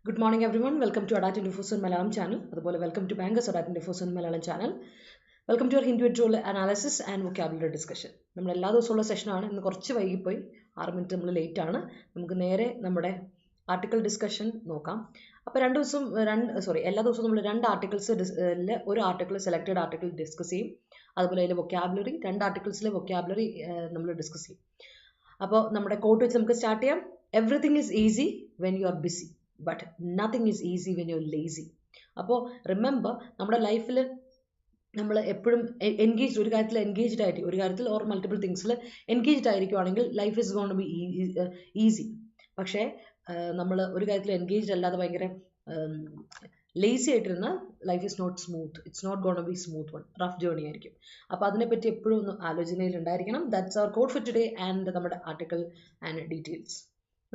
Good morning, everyone. Welcome to Adda247 Malayalam channel. അതുപോലെ welcome to Bankers Adda247 Malayalam channel. Welcome to our Editorial analysis and vocabulary discussion. നമ്മൾ എല്ലാ ദിവസമുള്ള സെഷനാണ്. ഇന്ന് കുറച്ച് വൈകിപ്പോയി, 6 minute നമ്മൾ late ആണ്. നമുക്ക് നേരെ നമ്മുടെ ആർട്ടിക്കിൾ ഡിസ്കഷൻ നോക്കാം. അപ്പോൾ എല്ലാ ദിവസവും നമ്മൾ 2 ആർട്ടിക്കിൾസിൽ ഒരു ആർട്ടിക്കിൾ സെലക്റ്റഡ് ആർട്ടിക്കിൾ ഡിസ്കസ് ചെയ്യും. അതുപോലെ അതിലെ വൊക്കാബുലറി 2 ആർട്ടിക്കിൾസിലെ വൊക്കാബുലറി നമ്മൾ ഡിസ്കസ് ചെയ്യും. അപ്പോൾ നമ്മുടെ കോട്ട് വെച്ച് നമുക്ക് സ്റ്റാർട്ട് ചെയ്യാം. Everything is easy when you are BC, but nothing is easy when you're lazy. അപ്പോൾ റിമെമ്പർ, നമ്മുടെ ലൈഫിൽ നമ്മൾ എപ്പോഴും എൻഗേജ്ഡ്, ഒരു കാര്യത്തിൽ എൻഗേജ്ഡ് ആയിട്ട്, ഒരു കാര്യത്തിൽ ഓർ മൾട്ടിപ്പിൾ തിങ്സിൽ എൻഗേജ്ഡ് ആയിരിക്കുവാണെങ്കിൽ life is going to be easy. പക്ഷേ നമ്മൾ ഒരു കാര്യത്തിൽ എൻഗേജ്ഡ് അല്ലാതെ ഭയങ്കര ലേസി ആയിട്ടിരുന്ന life is not smooth. It's not going to be smooth one, rough journey ആയിരിക്കും. അപ്പോൾ അതിനെപ്പറ്റി എപ്പോഴും ഒന്ന് ആലോചനയിൽ ഉണ്ടായിരിക്കണം. That's our code for today and നമ്മുടെ ആർട്ടിക്കിൾ ആൻഡ് ഡീറ്റെയിൽസ്.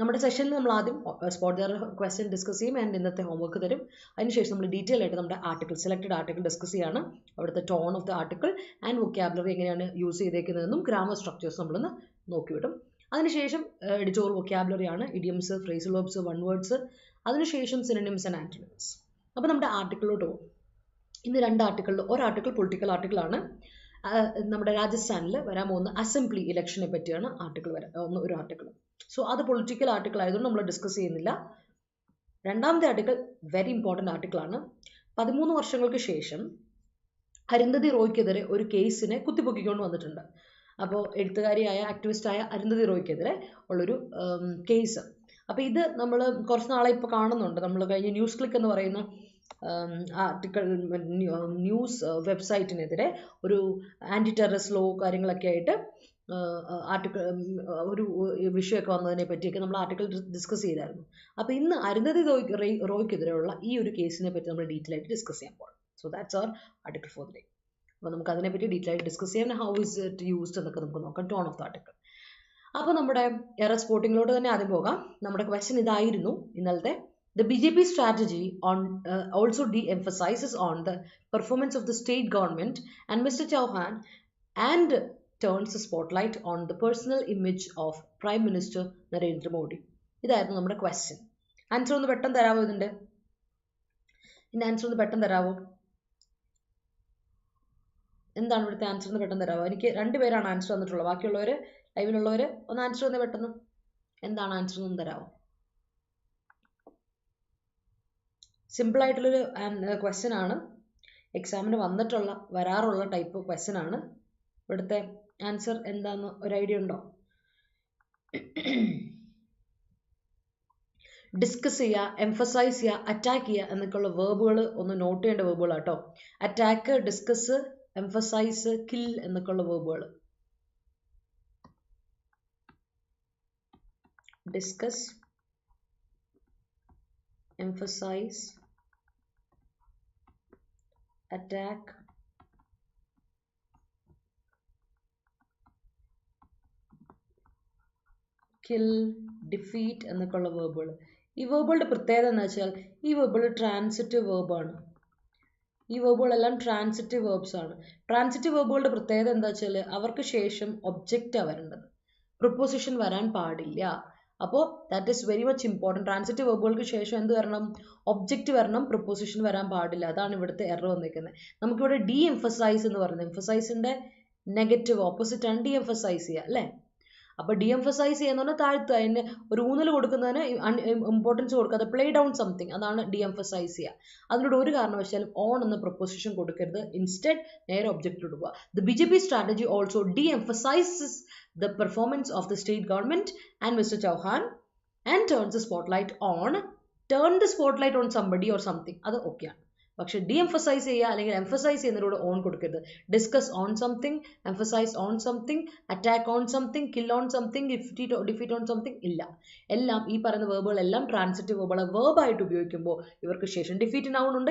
നമ്മുടെ സെഷനിൽ നമ്മൾ ആദ്യം സ്പോട്ട് ദർ ക്വസ്റ്റ്യൻ ഡിസ്കസ് ചെയ്യും ആൻഡ് ഇന്നത്തെ ഹോംവർക്ക് തരും. അതിനുശേഷം നമ്മൾ ഡീറ്റെയിൽ ആയിട്ട് നമ്മുടെ ആർട്ടിക്കിൾ, സെലക്റ്റഡ് ആർട്ടിക്കിൾ ഡിസ്കസ് ചെയ്യാണ്. അവിടുത്തെ tone of the article and vocabulary എങ്ങനെയാണ് യൂസ് ചെയ്തേക്കുന്നതെന്നും ഗ്രാമർ സ്ട്രക്ചേഴ്സ് നമ്മളൊന്ന് നോക്കിവിടും. അതിനുശേഷം എഡിറ്റോറിയൽ വൊക്കാബുലറി ആണ്, idioms, phrasal verbs, one words, അതിനുശേഷം സിനോണിംസ് ആൻഡ് ആന്റണിംസ്. അപ്പോൾ നമ്മുടെ ആർട്ടിക്കിളിലോട്ട് പോകും. ഇന്ന് 2 ആർട്ടിക്കിളിൽ ഒരു ആർട്ടിക്കിൾ പൊളിറ്റിക്കൽ ആർട്ടിക്കിളാണ്. നമ്മുടെ രാജസ്ഥാനിൽ വരാൻ പോകുന്ന അസംബ്ലി ഇലക്ഷനെ പറ്റിയാണ് ഒരു ആർട്ടിക്കിൾ. സോ അത് പൊളിറ്റിക്കൽ ആർട്ടിക്കിൾ ആയതുകൊണ്ട് നമ്മൾ ഡിസ്കസ് ചെയ്യുന്നില്ല. 2ാമത്തെ ആർട്ടിക്കിൾ വെരി ഇമ്പോർട്ടൻ്റ് ആർട്ടിക്കിളാണ്. 13 വർഷങ്ങൾക്ക് ശേഷം അരുന്ധതി റോയ്ക്കെതിരെ ഒരു കേസിനെ കുത്തിപ്പൊക്കിക്കൊണ്ട് വന്നിട്ടുണ്ട്. അപ്പോൾ എഴുത്തുകാരിയായ ആക്ടിവിസ്റ്റായ അരുന്ധതി റോയ്ക്കെതിരെ ഉള്ളൊരു കേസ്. അപ്പോൾ ഇത് നമ്മൾ കുറച്ച് നാളെ ഇപ്പോൾ കാണുന്നുണ്ട്. നമ്മൾ കഴിഞ്ഞ ന്യൂസ് ക്ലിക്ക് എന്ന് പറയുന്ന ആർട്ടിക്കിൾ ന്യൂസ് വെബ്സൈറ്റിനെതിരെ ഒരു ആൻറ്റി ടെററിസ്റ്റ് ലോ കാര്യങ്ങളൊക്കെ ആയിട്ട് ഒരു വിഷയമൊക്കെ വന്നതിനെ പറ്റിയൊക്കെ നമ്മൾ ആർട്ടിക്കിൾ ഡിസ്കസ് ചെയ്തായിരുന്നു. അപ്പോൾ ഇന്ന് അരുന്ധതി റോയ്ക്കെതിരെയുള്ള ഈ ഒരു കേസിനെ പറ്റി നമ്മൾ ഡീറ്റെയിൽ ആയിട്ട് ഡിസ്കസ് ചെയ്യാൻ പോകണം. So that's our article for the day. അപ്പോൾ നമുക്ക് അതിനെപ്പറ്റി ഡീറ്റെയിൽ ആയിട്ട് ഡിസ്കസ് ചെയ്യാൻ, ഹൗ ഇസ് ഇറ്റ് യൂസ്ഡ് എന്നൊക്കെ നമുക്ക് നോക്കാം. Tone of the article. അപ്പോൾ നമ്മുടെ എറർ സ്പോട്ടിങ്ങിലോട്ട് തന്നെ ആദ്യം പോകാം. നമ്മുടെ ക്വസ്റ്റ്യൻ ഇതായിരുന്നു ഇന്നലത്തെ. The BJP strategy also de-emphasizes on the performance of the state government and Mr. Chauhan and turns the spotlight on the personal image of Prime Minister Narendra Modi. ഇതായിരുന്നു നമ്മുടെ ക്വസ്റ്റ്യൻ. ആൻസർ ഒന്ന് പെട്ടെന്ന് തരാമോ? ഇതിൻ്റെ answer ഒന്ന് പെട്ടെന്ന് തരാമോ? എന്താണ് ഇവിടുത്തെ ആൻസർ ഒന്ന് പെട്ടെന്ന് തരാമോ? എനിക്ക് 2 പേരാണ് ആൻസർ തന്നിട്ടുള്ളത്. ബാക്കിയുള്ളവർ, ലൈവിലുള്ളവർ ഒന്ന് ആൻസർ തന്നെ പെട്ടെന്ന്. എന്താണ് ആൻസർ ഒന്ന് തരാമോ? സിമ്പിളായിട്ടുള്ളൊരു ക്വസ്റ്റ്യൻ ആണ്. എക്സാമിന് വരാറുള്ള ടൈപ്പ് ക്വസ്റ്റ്യൻ ആണ്. ഇവിടുത്തെ ആൻസർ എന്താണെന്ന് ഒരു ഐഡിയ ഉണ്ടോ? ഡിസ്കസ് ചെയ്യുക, എംഫസൈസ് ചെയ്യുക, അറ്റാക്ക് ചെയ്യുക എന്നൊക്കെയുള്ള വേർബുകൾ ഒന്ന് നോട്ട് ചെയ്യേണ്ട വേർബുകൾ കേട്ടോ. അറ്റാക്ക്, ഡിസ്കസ്, എംഫസൈസ്, കിൽ എന്നൊക്കെയുള്ള വേർബുകൾ. Discuss, emphasize, attack, kill, defeat എന്നൊക്കെയുള്ള വേർബുകൾ. ഈ വേർബുകളുടെ പ്രത്യേകത എന്ന് വെച്ചാൽ ഈ വേർബുകൾ ട്രാൻസിറ്റീവ് വേർബാണ്. ഈ വേർബുകളെല്ലാം ട്രാൻസിറ്റീവ് വേർബ്സ് ആണ്. ട്രാൻസിറ്റീവ് വേർബുകളുടെ പ്രത്യേകത എന്താ വെച്ചാൽ അവർക്ക് ശേഷം ഒബ്ജക്റ്റാണ് വരേണ്ടത്, പ്രിപ്പോസിഷൻ വരാൻ പാടില്ല. അപ്പോൾ that is very much important. Transitive വെർബുകൾക്ക് ശേഷം എന്ത് വരണം? ഒബ്ജക്റ്റ് വരണം, പ്രിപ്പോസിഷൻ വരാൻ പാടില്ല. അതാണ് ഇവിടുത്തെ എറർ വന്നിരിക്കുന്നത്. നമുക്കിവിടെ ഡി എംഫസൈസ് എന്ന് പറയുന്നത്, എംഫസൈസിൻ്റെ നെഗറ്റീവ് ഓപ്പോസിറ്റ് ആണ് ഡി എംഫസൈസ് ചെയ്യുക, അല്ലേ? അപ്പോൾ ഡി എംഫസൈസ് ചെയ്യുന്ന പറഞ്ഞാൽ താഴ്ത്തുക, അതിന് ഒരു ഊന്നൽ കൊടുക്കുന്നതിന് ഇമ്പോർട്ടൻസ് കൊടുക്കാതെ പ്ലേ ഡൗൺ സംതിങ്, അതാണ് ഡി എംഫസൈസ് ചെയ്യുക. അതിലൂടെ ഒരു കാരണവശാലും ഓൺ എന്ന പ്രൊപ്പോസിഷൻ കൊടുക്കരുത്. ഇൻസ്റ്റെഡ് നേരെ ഒബ്ജക്റ്റ് കൊടുക്കുക. The BJP strategy also de-emphasizes the performance of the state government and Mr. Chauhan and turn the spotlight on somebody or something. അത് ഓക്കെയാണ്. പക്ഷെ ഡി എംഫസൈസ് ചെയ്യുക അല്ലെങ്കിൽ എംഫസൈസ് ചെയ്യുന്നതിലൂടെ ഓൺ കൊടുക്കരുത്. Discuss on something, emphasise on something, attack on something, kill on something, defeat on something ഇല്ല. എല്ലാം ഈ പറയുന്ന വേർബുകളെല്ലാം ട്രാൻസിറ്റീവ് വേർബുകൾ. വേർബായിട്ട് ഉപയോഗിക്കുമ്പോൾ ഇവർക്ക് ശേഷം ഡിഫീറ്റ് നൗൺ ഉണ്ട്,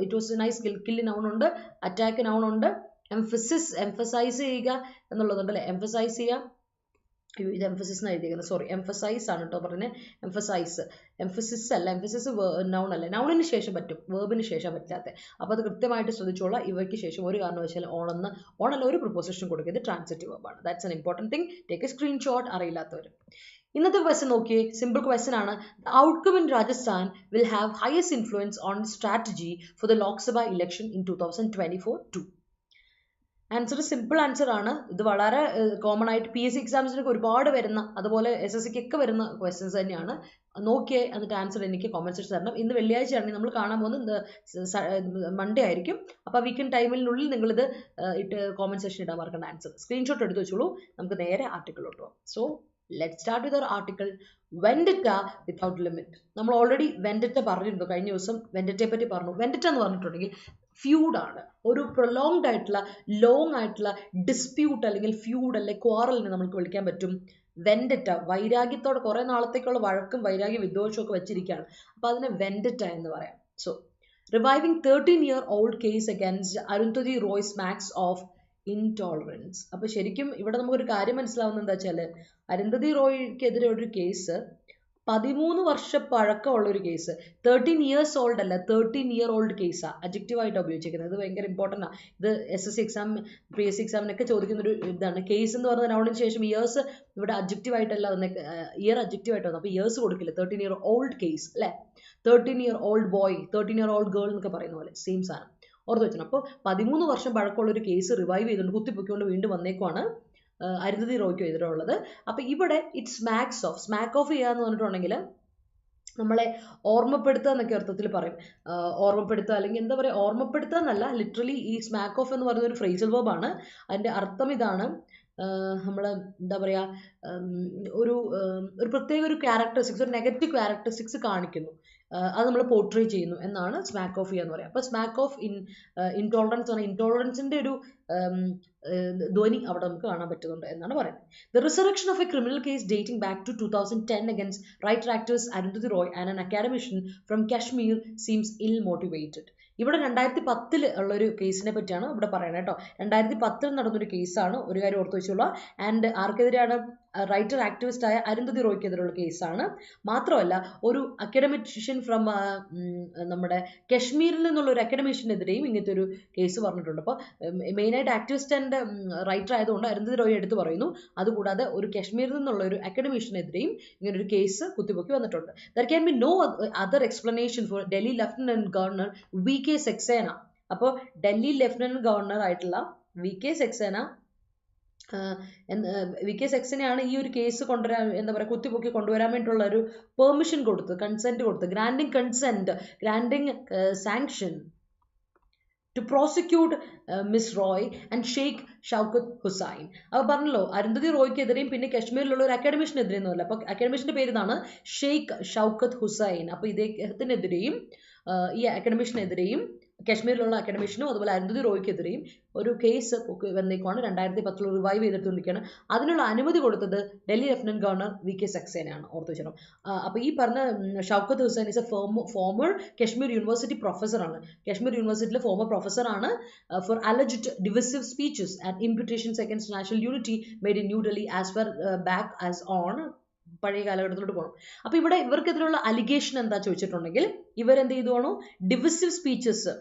it was nice kill noun ഉണ്ട്, അറ്റാക്ക് നൗൺ ഉണ്ട്, എംഫസൈസ് ചെയ്യുക എന്നുള്ളതുണ്ടല്ലേ, എംഫസൈസ് ചെയ്യുക. ഇത് എംഫസിസ് എന്ന് എഴുതിയിരിക്കുന്നത്, സോറി, എംഫസൈസ് ആണ് കേട്ടോ പറഞ്ഞത്. എംഫസിസ് അല്ല, എംഫസിസ് നൗൺ അല്ല. നൗണിന് ശേഷം പറ്റും, വേർബിന് ശേഷം പറ്റാത്ത. അപ്പോൾ അത് കൃത്യമായിട്ട് ശ്രദ്ധിച്ചോളാം. ഇവയ്ക്ക് ശേഷം ഒരു കാരണവശാലും ഓണല്ല ഒരു പ്രിപ്പോസിഷൻ കൊടുക്കുക. ഇത് transitive വേർബാണ്. That's an important thing. Take a screenshot അറിയില്ലാത്തവർ. ഇന്നത്തെ ക്വസ്റ്റ്യൻ നോക്കിയേ, സിമ്പിൾ ക്വസ്റ്റ്യൻ ആണ്. The outcome in Rajasthan will have highest influence on strategy for the Lok Sabha election in 2024-2. Answer simple answer ആണ്. ഇത് വളരെ കോമൺ ആയിട്ട് PSC എക്സാംസിനൊക്കെ ഒരുപാട് വരുന്ന, അതുപോലെ SSCക്ക് ഒക്കെ വരുന്ന ക്വസ്റ്റ്യൻസ് തന്നെയാണ്. നോക്കിയേ, എന്നിട്ട് ആൻസർ എനിക്ക് കോമന്റ് സെക്ഷൻ തരണം. ഇന്ന് വെള്ളിയാഴ്ചയാണ് നമ്മൾ കാണാൻ പോകുന്നത്, മൺഡേ ആയിരിക്കും. അപ്പോൾ വീക്കെൻഡ് ടൈമിനുള്ളിൽ നിങ്ങളിത് ഇട്ട് കോമന്റ് സെക്ഷൻ ഇടാൻ മറക്കേണ്ട ആൻസർ. സ്ക്രീൻഷോട്ട് എടുത്ത് വെച്ചോളൂ. നമുക്ക് നേരെ ആർട്ടിക്കിളിലോട്ട് പോകാം. So let start with our article vendetta without limit. നമ്മൾ ഓൾറെഡി വെൻഡിറ്റ പറഞ്ഞിരുന്നു, കഴിഞ്ഞ ദിവസം വെൻഡിറ്റയെ പറ്റി പറഞ്ഞു. വെൻഡിറ്റ എന്ന് പറഞ്ഞിട്ടുണ്ടെങ്കിൽ ഫ്യൂഡ് ആണ്, ഒരു പ്രൊലോങ്ഡ് ആയിട്ടുള്ള ലോങ് ആയിട്ടുള്ള ഡിസ്പ്യൂട്ട് അല്ലെങ്കിൽ ഫ്യൂഡ് അല്ലെങ്കിൽ ക്വാറലിനെ നമുക്ക് വിളിക്കാൻ പറ്റും വെൻഡിറ്റ. വൈരാഗ്യത്തോടെ കുറേ നാളത്തേക്കുള്ള വഴക്കും വൈരാഗ്യ വിദ്വേഷവും ഒക്കെ വെച്ചിരിക്കുകയാണ്, അപ്പോൾ അതിനെ വെൻഡിറ്റ എന്ന് പറയാം. So reviving 13-year-old case against Arundhati Roy smacks of intolerance. അപ്പോൾ ശരിക്കും ഇവിടെ നമുക്കൊരു കാര്യം മനസ്സിലാവുന്നത് എന്താ വെച്ചാൽ, അരുന്ധതി റോയ്ക്കെതിരെ ഒരു കേസ് 13 വർഷം പഴക്കമുള്ള ഒരു കേസ്. 13 years old അല്ല, 13-year-old കേസാണ് അഡ്ജക്റ്റീവായിട്ട് ഉപയോഗിച്ചിരിക്കുന്നത്. ഇത് ഭയങ്കര ഇമ്പോർട്ടൻ്റ് ആണ്. ഇത് SSC എക്സാം PSC എക്സാമിനൊക്കെ ചോദിക്കുന്നൊരു ഇതാണ്. കേസ് എന്ന് പറഞ്ഞ നൗണിന് ശേഷം ഇയേഴ്സ് ഇവിടെ അഡ്ജക്റ്റീവായിട്ടല്ല വന്നേ, ഇയർ അഡ്ജക്റ്റീവായിട്ട് വന്നു, അപ്പോൾ ഇയേഴ്സ് കൊടുക്കില്ല. 13-year-old കേസ് അല്ലേ, 13-year-old ബോയ്, 13-year-old ഗേൾ എന്നൊക്കെ പറയുന്ന പോലെ സെയിം സാധനം ഓർത്ത് വെച്ചണം. അപ്പോൾ 13 വർഷം പഴക്കമുള്ള ഒരു കേസ് റിവൈവ് ചെയ്തുകൊണ്ട് കുത്തിപ്പൊക്കിക്കൊണ്ട് വീണ്ടും വന്നേക്കുവാണ് അരുന്ധതി റോയ്ക്ക് എതിരുള്ളത്. അപ്പോൾ ഇവിടെ ഇറ്റ്സ് സ്മാക്ക് ഓഫ് ചെയ്യുക എന്ന് പറഞ്ഞിട്ടുണ്ടെങ്കിൽ നമ്മളെ ഓർമ്മപ്പെടുത്തുക എന്നൊക്കെ അർത്ഥത്തിൽ പറയും. ഓർമ്മപ്പെടുത്തുക അല്ലെങ്കിൽ എന്താ പറയുക, ഓർമ്മപ്പെടുത്തുക എന്നല്ല, ലിറ്ററലി ഈ സ്മാക്ക് ഓഫ് എന്ന് പറയുന്ന ഒരു ഫ്രേസൽ വെർബാണ്. അതിൻ്റെ അർത്ഥം ഇതാണ്, നമ്മൾ എന്താ പറയുക, ഒരു പ്രത്യേക ഒരു ക്യാരക്ടറിസ്റ്റിക്സ്, ഒരു നെഗറ്റീവ് ക്യാരക്ടറിസ്റ്റിക്സ് കാണിക്കുന്നു, അത് നമ്മൾ പോർട്രേ ചെയ്യുന്നു എന്നാണ് സ്മാക്ക് ഓഫ് ചെയ്യുക എന്ന് പറയുക. അപ്പോൾ സ്മാക്ക് ഓഫ് ഇൻടോളറൻസ് ആണ്, ഇൻടോളറൻസിൻ്റെ ഒരു ധ്വനി അവിടെ നമുക്ക് കാണാൻ പറ്റുന്നുണ്ട് എന്നാണ് പറയുന്നത്. The resurrection of a criminal case dating back to 2010 against writer actors Arundhati Roy and an academician from Kashmir seems ill motivated. ഇവിടെ 2010 ഉള്ളൊരു കേസിനെ പറ്റിയാണ് ഇവിടെ പറയുന്നത് കേട്ടോ. 2010 നടന്നൊരു കേസാണ്, ഒരു കാര്യം ഓർത്ത് വെച്ചോളൂ. ആൻഡ് ആർക്കെതിരെയാണ്, റൈറ്റർ ആക്ടിവിസ്റ്റ് ആയ അരുന്ധതി റോയ്ക്കെതിരെയുള്ള കേസാണ്. മാത്രമല്ല ഒരു അക്കാഡമിഷ്യൻ ഫ്രം നമ്മുടെ കശ്മീരിൽ നിന്നുള്ള ഒരു അക്കാഡമിഷ്യനെതിരെയും ഇങ്ങനത്തെ ഒരു കേസ് പറഞ്ഞിട്ടുണ്ട്. അപ്പോൾ മെയിനായിട്ട് ആക്ടിവിസ്റ്റ് ആൻഡ് റൈറ്റർ ആയതുകൊണ്ട് അരുന്ധതി റോയ് എടുത്ത് പറയുന്നു. അതുകൂടാതെ ഒരു കശ്മീരിൽ നിന്നുള്ള ഒരു അക്കാഡമിഷ്യനെതിരെയും ഇങ്ങനൊരു കേസ് കുത്തിപ്പൊക്കി വന്നിട്ടുണ്ട്. There can be no other explanation for Delhi lieutenant governor VK Saxena. അപ്പോൾ ഡൽഹി ലഫ്റ്റനന്റ് ഗവർണർ ആയിട്ടുള്ള VK സക്സേന, VK സക്സേനയാണ് ഈ ഒരു കേസ് കൊണ്ടുവരാൻ, എന്താ പറയുക, കുത്തിപ്പൊക്കി കൊണ്ടുവരാൻ വേണ്ടിയിട്ടുള്ള ഒരു പെർമിഷൻ കൊടുത്ത്, കൺസെന്റ് കൊടുത്ത്, granting sanction to prosecute Miss Roy and Sheikh Shaukat Hussain. അപ്പോൾ പറഞ്ഞല്ലോ അരുന്ധതി റോയ്ക്കെതിരെയും പിന്നെ കശ്മീരിലുള്ള ഒരു അക്കാഡമിഷ്യനെതിരെയും അല്ല. അപ്പോൾ അക്കാഡമിഷ്യൻ്റെ പേര് ഇതാണ്, ഷെയ്ഖ് ഷൗക്കത്ത് ഹുസൈൻ. അപ്പോൾ ഇദ്ദേഹത്തിനെതിരെയും ഈ അക്കാഡമിഷ്യനെതിരെയും കശ്മീരിലുള്ള അക്കാഡമിഷ്യനും അതുപോലെ അരുന്ധതി റോയ്ക്കെതിരെയും ഒരു കേസ് വന്നേക്കുവാണ്. 2010 റിവൈവ് ചെയ്തെടുത്തുകൊണ്ടിരിക്കുകയാണ്. അതിനുള്ള അനുമതി കൊടുത്തത് ഡൽഹി ലഫ്റ്റനന്റ് ഗവർണർ VK സക്സേനയാണ്, ഓർത്ത് വെച്ചോ. അപ്പോൾ ഈ പറഞ്ഞ Shaukat Hussain is a former Kashmir university പ്രൊഫസറാണ്. കശ്മീർ യൂണിവേഴ്സിറ്റിയിലെ ഫോമർ പ്രൊഫസറാണ്. For alleged divisive speeches and imputations against national unity made in New Delhi as far back as on, പഴയ കാലഘട്ടത്തിലോട്ട് പോകണം. അപ്പോൾ ഇവിടെ ഇവർക്കെതിരെയുള്ള അലിഗേഷൻ എന്താ ചോദിച്ചിട്ടുണ്ടെങ്കിൽ, ഇവരെന്ത് ചെയ്തുവാണോ, ഡിവിസീവ് സ്പീച്ചസ്,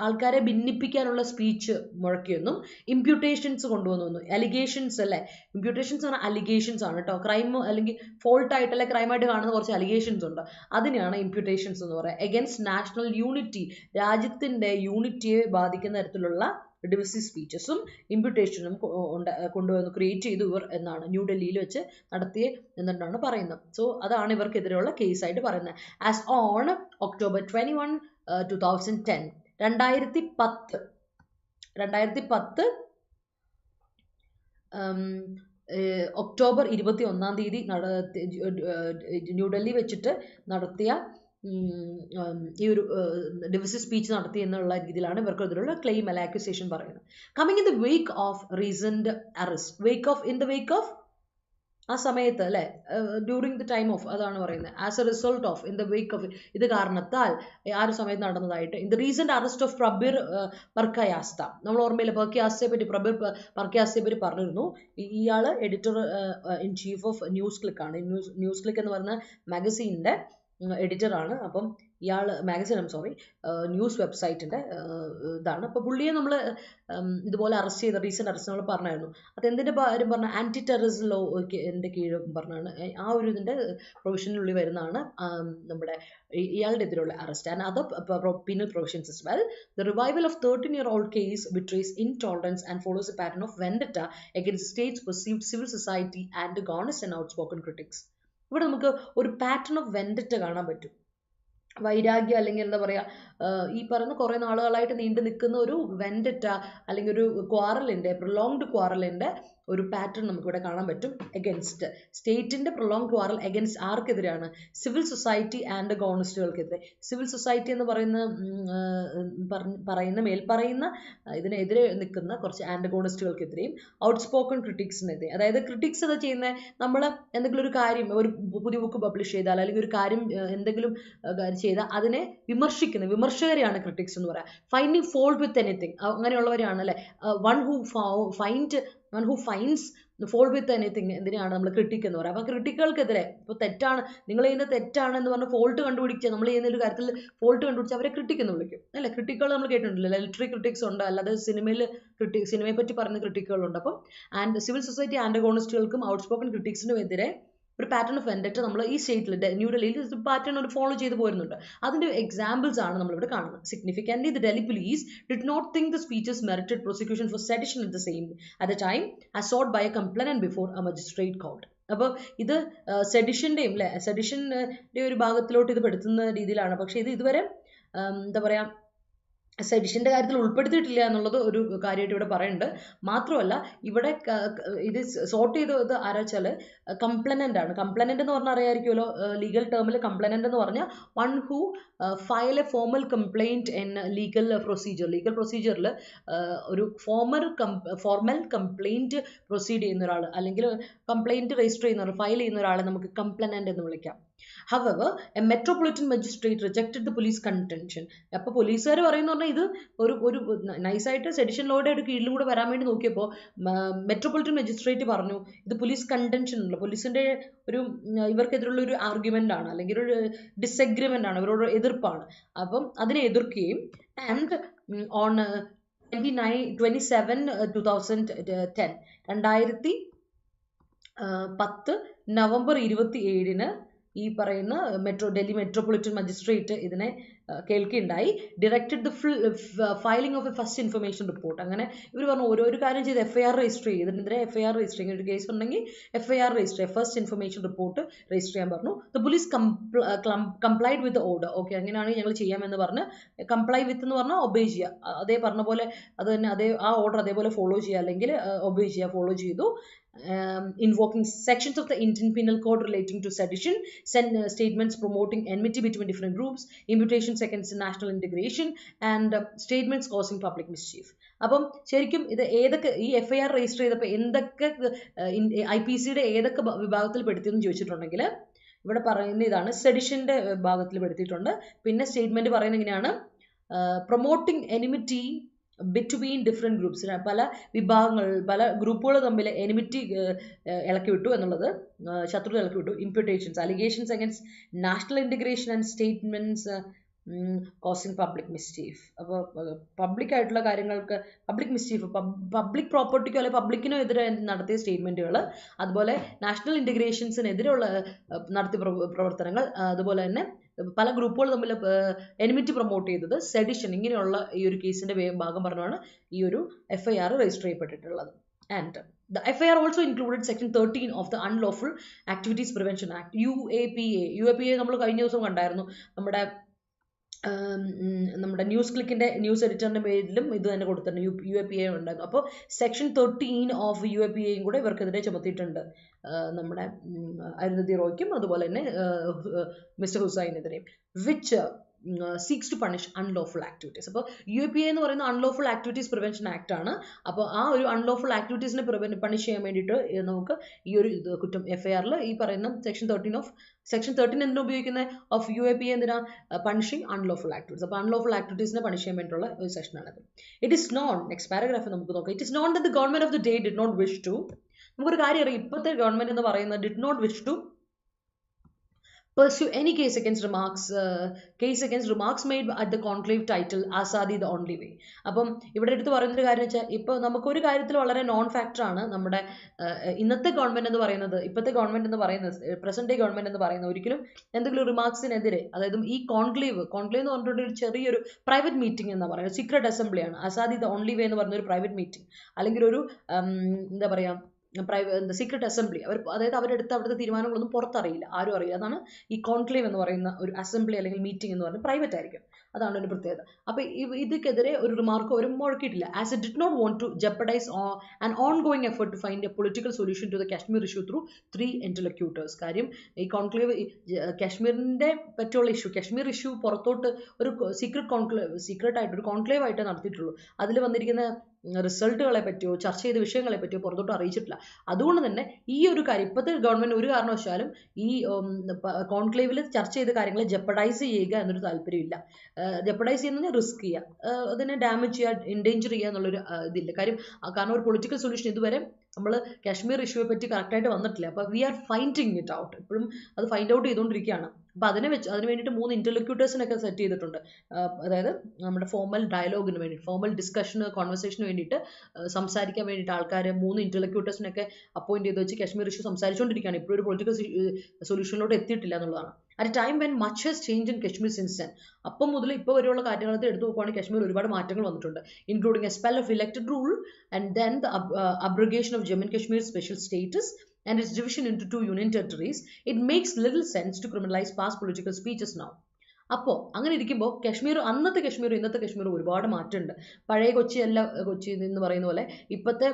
ആൾക്കാരെ ഭിന്നിപ്പിക്കാനുള്ള സ്പീച്ച് മുഴക്കിയെന്നും ഇംപ്യൂട്ടേഷൻസ് കൊണ്ടുവന്നു. അലിഗേഷൻസ് അല്ലേ, ഇംപ്യൂട്ടേഷൻസ് ആണ്, അലിഗേഷൻസ് ആണ് കേട്ടോ. ക്രൈം അല്ലെങ്കിൽ ഫോൾട്ട് ആയിട്ടല്ല, ക്രൈമായിട്ട് കാണുന്ന കുറച്ച് അലിഗേഷൻസ് ഉണ്ട്, അതിനെയാണ് ഇംപ്യൂട്ടേഷൻസ് എന്ന് പറയുക. എഗൻസ്റ്റ് നാഷണൽ യൂണിറ്റി, രാജ്യത്തിൻ്റെ യൂണിറ്റിയെ ബാധിക്കുന്ന തരത്തിലുള്ള ഡിവിസീവ് സ്പീച്ചസും ഇംപ്യൂട്ടേഷനും കൊണ്ടുവന്ന് ക്രിയേറ്റ് ചെയ്തു ഇവർ എന്നാണ് ന്യൂഡൽഹിയിൽ വെച്ച് നടത്തിയ എന്നിട്ടാണ് പറയുന്നത്. സോ അതാണ് ഇവർക്കെതിരെയുള്ള കേസായിട്ട് പറയുന്നത്. As on October 21, 2010, 2010 October 21 New Delhi വെച്ചിട്ട് നടത്തിയ ഈ ഒരു ഡിവിസീവ് സ്പീച്ച് നടത്തി എന്നുള്ള രീതിയിലാണ് ഇവർക്കെതിരെയുള്ള ക്ലെയിം അല്ല അക്യൂസേഷൻ പറയുന്നത്. Coming in the wake of recent arrest, in the wake of ആ സമയത്ത് അല്ലേ, ഡ്യൂറിങ് ദ ടൈം ഓഫ്, അതാണ് പറയുന്നത്. As a result of, in the wake of, ഇത് കാരണത്താൽ ആ ഒരു സമയത്ത് നടന്നതായിട്ട്. In the recent arrest of Prabir Purkayastha, നമ്മൾ ഓർമ്മയില്ല, പർക്കയാസ്തയെ പറ്റി, പ്രബീർ പർക്കയാസ്തയെ പറ്റി പറഞ്ഞിരുന്നു. ഇയാൾ editor in chief of news click ആണ്. ന്യൂസ് ക്ലിക്ക് എന്ന് പറയുന്ന മാഗസീനിൻ്റെ എഡിറ്ററാണ്. അപ്പം ഇയാൾ മാഗസിൻ സോറി ന്യൂസ് വെബ്സൈറ്റിൻ്റെ ഇതാണ്. അപ്പോൾ പുള്ളിയെ നമ്മൾ ഇതുപോലെ അറസ്റ്റ് ചെയ്ത റീസെൻറ്റ് അറസ്റ്റ് നമ്മൾ പറഞ്ഞായിരുന്നു. അതെന്തിൻ്റെ കാര്യം പറഞ്ഞാൽ ആൻറ്റി ടെററിസം ലോ എൻ്റെ കീഴ് പറഞ്ഞാണ് ആ ഒരു ഇതിൻ്റെ പ്രൊവിഷനുള്ളിൽ വരുന്നതാണ് നമ്മുടെ ഇയാളുടെ എതിരെയുള്ള arrest. And other penal provisions as well. The revival of 13-year-old case betrays intolerance and follows a pattern of vendetta against the state's perceived civil society and honest and outspoken critics. ഇവിടെ നമുക്ക് ഒരു pattern of വെൻഡറ്റ കാണാൻ പറ്റും. വൈരാഗ്യം അല്ലെങ്കിൽ എന്താ പറയുക, ഈ പറയുന്ന കുറേ നാളുകളായിട്ട് നീണ്ടു നിൽക്കുന്ന ഒരു വെൻഡറ്റ അല്ലെങ്കിൽ ഒരു ക്വാറലിൻ്റെ പ്രൊലോങ്ഡ് ക്വാറലിൻ്റെ ഒരു പാറ്റേൺ നമുക്കിവിടെ കാണാൻ പറ്റും. എഗൻസ്റ്റ് സ്റ്റേറ്റിൻ്റെ പ്രൊലോങ്ഡ് ക്വാറൽ എഗൻസ്റ്റ് ആർക്കെതിരെയാണ്? സിവിൽ സൊസൈറ്റി ആൻഡ് ഗോണിസ്റ്റുകൾക്കെതിരെ. സിവിൽ സൊസൈറ്റി എന്ന് മേൽപ്പറയുന്ന ഇതിനെതിരെ നിൽക്കുന്ന കുറച്ച് ആൻറ്റഗോണിസ്റ്റുകൾക്കെതിരെയും ഔട്ട്സ്പോക്കൺ ക്രിട്ടിക്സിനെതിരെ. അതായത് ക്രിട്ടിക്സ് എന്താ ചെയ്യുന്നത്? നമ്മൾ എന്തെങ്കിലും ഒരു കാര്യം ഒരു പുതിയ ബുക്ക് പബ്ലിഷ് ചെയ്താൽ അല്ലെങ്കിൽ ഒരു കാര്യം എന്തെങ്കിലും ചെയ്താൽ അതിനെ വിമർശിക്കുന്ന വിമർശകരെയാണ് ക്രിട്ടിക്സ് എന്ന് പറയുക. ഫൈൻഡിങ് ഫോൾട്ട് വിത്ത് എനിത്തിങ് അങ്ങനെയുള്ളവരെയാണ് അല്ലേ. One who finds fault with anything എന്തിനാണ് നമ്മൾ ക്രിട്ടിക് എന്ന് പറയുക. അപ്പോൾ ക്രിട്ടിക്കുകൾക്കെതിരെ ഇപ്പോൾ തെറ്റാണ്, നിങ്ങൾ ചെയ്യുന്നത് തെറ്റാണെന്ന് പറഞ്ഞ് ഫോൾട്ട് കണ്ടുപിടിക്കുക, നമ്മൾ ചെയ്യുന്ന ഒരു കാര്യത്തിൽ ഫോൾട്ട് കണ്ടുപിടിച്ച് അവരെ ക്രിട്ടിക് എന്ന് വിളിക്കും അല്ലേ. ക്രിട്ടിക്കുകൾ നമ്മൾ കേട്ടിട്ടുണ്ടല്ലോ, ലിറ്റററി ക്രിട്ടിക്സ് ഉണ്ട്, അല്ലാതെ സിനിമയെ പറ്റി പറയുന്ന ക്രിട്ടിക്കുകളുണ്ട്. അപ്പം സിവിൽ സൊസൈറ്റി ആൻറ്റഗോണിസ്റ്റുകൾക്കും ഔട്ട്സ്പോക്കൺ ക്രിട്ടിക്സിനും എതിരെ ഒരു പാറ്റേൺ ഓഫ് വെൻഡറ്റ നമ്മൾ ഈ സ്റ്റേറ്റിൽ ന്യൂഡൽഹിയിൽ പാറ്റേൺ ഒരു ഫോളോ ചെയ്ത് പോരുന്നുണ്ട്. അതിൻ്റെ എക്സാമ്പിൾസ് ആണ് നമ്മളിവിടെ കാണുന്നത്. Significantly the Delhi police did not think the speeches merited prosecution for sedition at the time as sought by a complainant before a magistrate court. അപ്പോൾ ഇത് സെഡിഷൻ്റെയും അല്ലേ സെഡിഷൻ്റെ ഒരു ഭാഗത്തിലോട്ട് ഇത് പെടുത്തുന്ന രീതിയിലാണ്. പക്ഷേ ഇത് ഇതുവരെ എന്താ പറയുക സെഡിഷൻ്റെ കാര്യത്തിൽ ഉൾപ്പെടുത്തിയിട്ടില്ല എന്നുള്ളത് ഒരു കാര്യമായിട്ട് ഇവിടെ പറയുന്നുണ്ട്. മാത്രമല്ല ഇവിടെ ഇത് സോർട്ട് ചെയ്തത് ആരാ വെച്ചാൽ കംപ്ലനൻ്റ് ആണ്. കംപ്ലനൻ്റ് എന്ന് പറഞ്ഞാൽ അറിയാമായിരിക്കുമല്ലോ, ലീഗൽ ടേമിൽ കംപ്ലനൻ്റ് എന്ന് പറഞ്ഞാൽ one who file a formal complaint in legal പ്രൊസീജിയറിൽ ഒരു ഫോർമൽ കംപ്ലയിൻറ്റ് പ്രൊസീഡ് ചെയ്യുന്ന ഒരാൾ അല്ലെങ്കിൽ കംപ്ലയിൻറ്റ് രജിസ്റ്റർ ചെയ്യുന്ന ഫയൽ ചെയ്യുന്ന ഒരാളെ നമുക്ക് കംപ്ലനൻ്റ് എന്ന് വിളിക്കാം. However, a metropolitan magistrate rejected the police contention. അപ്പോൾ പോലീസുകാർ പറയുന്ന പറഞ്ഞാൽ ഇത് ഒരു നൈസായിട്ട് സെഡിഷൻ ലോയുടെ ഒരു കീഴിലും കൂടെ വരാൻ വേണ്ടി നോക്കിയപ്പോൾ മെട്രോപൊളിറ്റൻ മജിസ്ട്രേറ്റ് പറഞ്ഞു ഇത് പോലീസ് കണ്ടൻഷൻ ഉള്ള പോലീസിൻ്റെ ഇവർക്കെതിരുള്ള ഒരു ആർഗ്യുമെൻ്റ് ആണ് അല്ലെങ്കിൽ ഒരു ഡിസഗ്രിമെൻ്റ് ആണ്, ഇവരോട് എതിർപ്പാണ്. അപ്പം അതിനെ എതിർക്കുകയും ആൻഡ് ഓൺ 2010 നവംബർ 27 ഈ പറയുന്ന ഡൽഹി മെട്രോപൊളിറ്റൻ മജിസ്ട്രേറ്റ് ഇതിനെ കേൾക്കുകയുണ്ടായി. Directed the filing of a first information report. അങ്ങനെ ഇവർ പറഞ്ഞു ഓരോരോ കാര്യം ചെയ്ത് FIR രജിസ്റ്റർ ചെയ്യും, ഇതിനെതിരെ FIR രജിസ്റ്റർ ചെയ്യും, ഒരു കേസ് ഉണ്ടെങ്കിൽ FIR രജിസ്റ്റർ ചെയ്യുക, ഫസ്റ്റ് ഇൻഫർമേഷൻ റിപ്പോർട്ട് രജിസ്റ്റർ ചെയ്യാൻ പറഞ്ഞു. The police complied with order. Okay, അങ്ങനെയാണെങ്കിൽ ഞങ്ങൾ ചെയ്യാമെന്ന് പറഞ്ഞ് കംപ്ലൈ വിത്ത് എന്ന് പറഞ്ഞാൽ ഒബേ ചെയ്യുക, അതേ പറഞ്ഞ പോലെ അത് തന്നെ ആ ഓർഡർ അതേപോലെ ഫോളോ ചെയ്യുക അല്ലെങ്കിൽ ഒബേ ചെയ്യുക, ഫോളോ ചെയ്തു. Invoking sections of the Indian Penal Code relating to sedition, statements promoting enmity between different groups, imputations against national integration, and statements causing public mischief. അപ്പം ശരിക്കും ഇത് ഏതൊക്കെ ഈ FIR രജിസ്റ്റർ ചെയ്തപ്പോൾ എന്തൊക്കെ IPCയുടെ ഏതൊക്കെ വിഭാഗത്തിൽ പെടുത്തിയെന്ന് ചോദിച്ചിട്ടുണ്ടെങ്കിൽ ഇവിടെ പറയുന്ന ഇതാണ്, സെഡിഷൻ്റെ ഭാഗത്തിൽ പെടുത്തിയിട്ടുണ്ട്. പിന്നെ സ്റ്റേറ്റ്മെൻറ്റ് പറയുന്നത് എങ്ങനെയാണ്? Promoting enmity between different groups, പല വിഭാഗങ്ങൾ പല കോപ്പുകൾ തമ്മിൽ എനിമിറ്റി ഇളക്കി വിട്ടു എന്നുള്ളത്, ശത്രുത ഇളക്കി വിട്ടു. Imputations allegations against national integration and statements causing public mischief. അപ്പോൾ പബ്ലിക് ആയിട്ടുള്ള കാര്യങ്ങൾക്ക് പബ്ലിക് മിസ്റ്റീഫ്, പബ്ലിക് പ്രോപ്പർട്ടിക്കോ അല്ലെങ്കിൽ പബ്ലിക്കിനോ എതിരെ നടത്തിയ സ്റ്റേറ്റ്മെൻറ്റുകൾ, അതുപോലെ നാഷണൽ ഇൻറ്റഗ്രേഷൻസിനെതിരെയുള്ള നടത്തിയ പ്രവർത്തനങ്ങൾ, അതുപോലെ തന്നെ പല ഗ്രൂപ്പുകൾ തമ്മിൽ എനിമിറ്റി പ്രൊമോട്ട് ചെയ്തത്, സെഡിഷൻ, ഇങ്ങനെയുള്ള ഈ ഒരു കേസിൻ്റെ ഭാഗം പറഞ്ഞാണ് ഈ ഒരു FIR രജിസ്റ്റർ ചെയ്യപ്പെട്ടിട്ടുള്ളത്. And the FIR also included section 13 of the Unlawful Activities Prevention Act, UAPA നമ്മൾ കഴിഞ്ഞ ദിവസം കണ്ടായിരുന്നു. നമ്മുടെ ന്യൂസ് ക്ലിക്കിൻ്റെ ന്യൂസ് എഡിറ്ററിൻ്റെ പേരിലും ഇത് തന്നെ കൊടുത്തിട്ടുണ്ട്, UAPA ഉണ്ടായിരുന്നു. അപ്പോൾ സെക്ഷൻ 13 ഓഫ് UAPAയും കൂടെ ഇവർക്കെതിരെ ചുമത്തിയിട്ടുണ്ട്, നമ്മുടെ അരുന്ധതി റോയ്ക്കും അതുപോലെ തന്നെ മിസ്റ്റർ ഹുസൈനെതിരെയും, which seeks to punish unlawful activities. അപ്പോൾ UAPA എന്ന് പറയുന്ന അൺലോഫുൾ ആക്ടിവിറ്റീസ് പ്രിവെൻഷൻ ആക്ട് ആണ്. അപ്പോൾ ആ ഒരു അൺലോഫുൾ ആക്ടിവിറ്റീസിനെ പണിഷ് ചെയ്യാൻ വേണ്ടിയിട്ട് നമുക്ക് ഈ ഒരു കുറ്റം FIRൽ ഈ പറയുന്ന സെക്ഷൻ 13 എന്തിനാ ഉപയോഗിക്കുന്നത്? ഓഫ് UAPA എന്തിനാ? Punishing unlawful activities. അപ്പോൾ അൺലോഫുൾ ആക്ടിവിറ്റീസിനെ പണിഷ് ചെയ്യാൻ വേണ്ടിയിട്ടുള്ള ഒരു സെക്ഷനാണത്. It is known, next paragraph നമുക്ക് നോക്കാം. It is known that the government of the day did not wish to, നമുക്കൊരു കാര്യം അറിയാം, ഇപ്പോഴത്തെ ഗവൺമെന്റ് എന്ന് പറയുന്നത് did not wish to pursue any case against remarks made at the conclave title Asadi the only way. അപ്പം ഇവിടെ എടുത്ത് പറയുന്നൊരു കാര്യം വെച്ചാൽ ഇപ്പോൾ നമുക്കൊരു കാര്യത്തിൽ വളരെ നോൺ ഫാക്ടറാണ് നമ്മുടെ ഇന്നത്തെ ഗവൺമെന്റ് എന്ന് പറയുന്നത്, ഇപ്പോഴത്തെ ഗവൺമെന്റ് എന്ന് പറയുന്നത്, പ്രസന്റ് ഡേ ഗവൺമെന്റ് എന്ന് പറയുന്നത് ഒരിക്കലും എന്തെങ്കിലും റിമാർക്സിനെതിരെ, അതായത് ഈ കോൺക്ലേവ് എന്ന് പറഞ്ഞിട്ട് ഒരു ചെറിയൊരു പ്രൈവറ്റ് മീറ്റിംഗ് എന്ന് പറയുന്നത് secret അസംബ്ലിയാണ്. Asadi the only way എന്ന് പറഞ്ഞ ഒരു പ്രൈവറ്റ് മീറ്റിംഗ് അല്ലെങ്കിൽ ഒരു എന്താ പറയുക സീക്രട്ട് അസംബ്ലി, അതായത് അവരെടുത്ത് അവിടുത്തെ തീരുമാനങ്ങളൊന്നും പുറത്തറിയില്ല, ആരും അറിയില്ല. അതാണ് ഈ കോൺക്ലേവ് എന്ന് പറയുന്ന ഒരു അസംബ്ലി അല്ലെങ്കിൽ മീറ്റിംഗ് എന്ന് പറയുന്നത് പ്രൈവറ്റ് ആയിരിക്കും. അതാണ് ഒരു പ്രത്യേകത. അപ്പോൾ ഇതൊക്കെതിരെ ഒരു റിമാർക്കോ അവർ മുഴക്കിയിട്ടില്ല. As it did not want to jeopardise an ongoing effort to find a political solution to the Kashmir issue through 3 interlocutors. കാര്യം ഈ കോൺക്ലേവ് കാശ്മീരിന്റെ പറ്റിയുള്ള കാശ്മീർ ഇഷ്യൂ പുറത്തോട്ട് ഒരു സീക്രട്ടായിട്ട് ഒരു കോൺക്ലേവ് ആയിട്ട് നടത്തിയിട്ടുള്ളൂ. അതിൽ വന്നിരിക്കുന്ന റിസൾട്ടുകളെ പറ്റിയോ ചർച്ച ചെയ്ത വിഷയങ്ങളെ പറ്റിയോ പുറത്തോട്ട് അറിയിച്ചിട്ടില്ല. അതുകൊണ്ട് തന്നെ ഈ ഒരു കാര്യം ഇപ്പോഴത്തെ ഗവൺമെന്റ് ഒരു കാരണവശാലും ഈ കോൺക്ലേവിൽ ചർച്ച ചെയ്ത കാര്യങ്ങളെ ജെപ്പഡൈസ് ചെയ്യുക എന്നൊരു താല്പര്യമില്ല. ജെപ്പഡൈസ് ചെയ്യുന്നതിന് റിസ്ക് ചെയ്യുക, അതിനെ ഡാമേജ് ചെയ്യുക, എൻഡേഞ്ചർ ചെയ്യുക എന്നുള്ളൊരു ഇതില്ല. കാരണം ഒരു പൊളിറ്റിക്കൽ സൊല്യൂഷൻ ഇതുവരെ നമ്മൾ കാശ്മീർ ഇഷ്യൂയെ പറ്റി കറക്റ്റായിട്ട് വന്നിട്ടില്ല. അപ്പോൾ we are finding it out, ഇപ്പോഴും അത് ഫൈൻഡ് ഔട്ട് ചെയ്തുകൊണ്ടിരിക്കുകയാണ്. അപ്പോൾ അതിന് വേണ്ടിയിട്ട് 3 ഇന്റർലോക്യൂട്ടേഴ്സിനൊക്കെ സെറ്റ് ചെയ്തിട്ടുണ്ട്. അതായത് നമ്മുടെ ഫോർമൽ ഡയലോഗിന് വേണ്ടി, ഫോർമൽ ഡിസ്കഷന് കോൺവെർസേഷന് വേണ്ടിയിട്ട് സംസാരിക്കാൻ വേണ്ടിയിട്ട് ആൾക്കാർ 3 ഇന്റർലോക്യൂട്ടേഴ്സിനൊക്കെ അപ്പോയിന്റ് ചെയ്ത് വെച്ച് കാശ്മീർ ഇഷ്യൂ സംസാരിച്ചുകൊണ്ടിരിക്കുകയാണ്. ഇപ്പോഴും ഒരു പൊളിറ്റിക്കൽ സൊല്യൂഷനിലോട്ട് എത്തിയിട്ടില്ല എന്നുള്ളതാണ്. At A time when much has change in Kashmir since then. അപ്പം മുതൽ ഇപ്പോൾ വരെയുള്ള കാര്യങ്ങളത്തെ എടുത്തു നോക്കുവാണെങ്കിൽ കാശ്മീർ ഒരുപാട് മാറ്റങ്ങൾ വന്നിട്ടുണ്ട്, including A spell of elected rule and then the abrogation of Jammu and Kashmir special status and its division into 2 union territories. It makes little sense to criminalize past political speeches now. അപ്പോൾ അങ്ങനെ ഇരിക്കുമ്പോൾ അന്നത്തെ കശ്മീർ ഇന്നത്തെ കശ്മീർ ഒരുപാട് മാറ്റമുണ്ട്. പഴയ കൊച്ചി അല്ല കൊച്ചി എന്ന് പറയുന്ന പോലെ ഇപ്പോഴത്തെ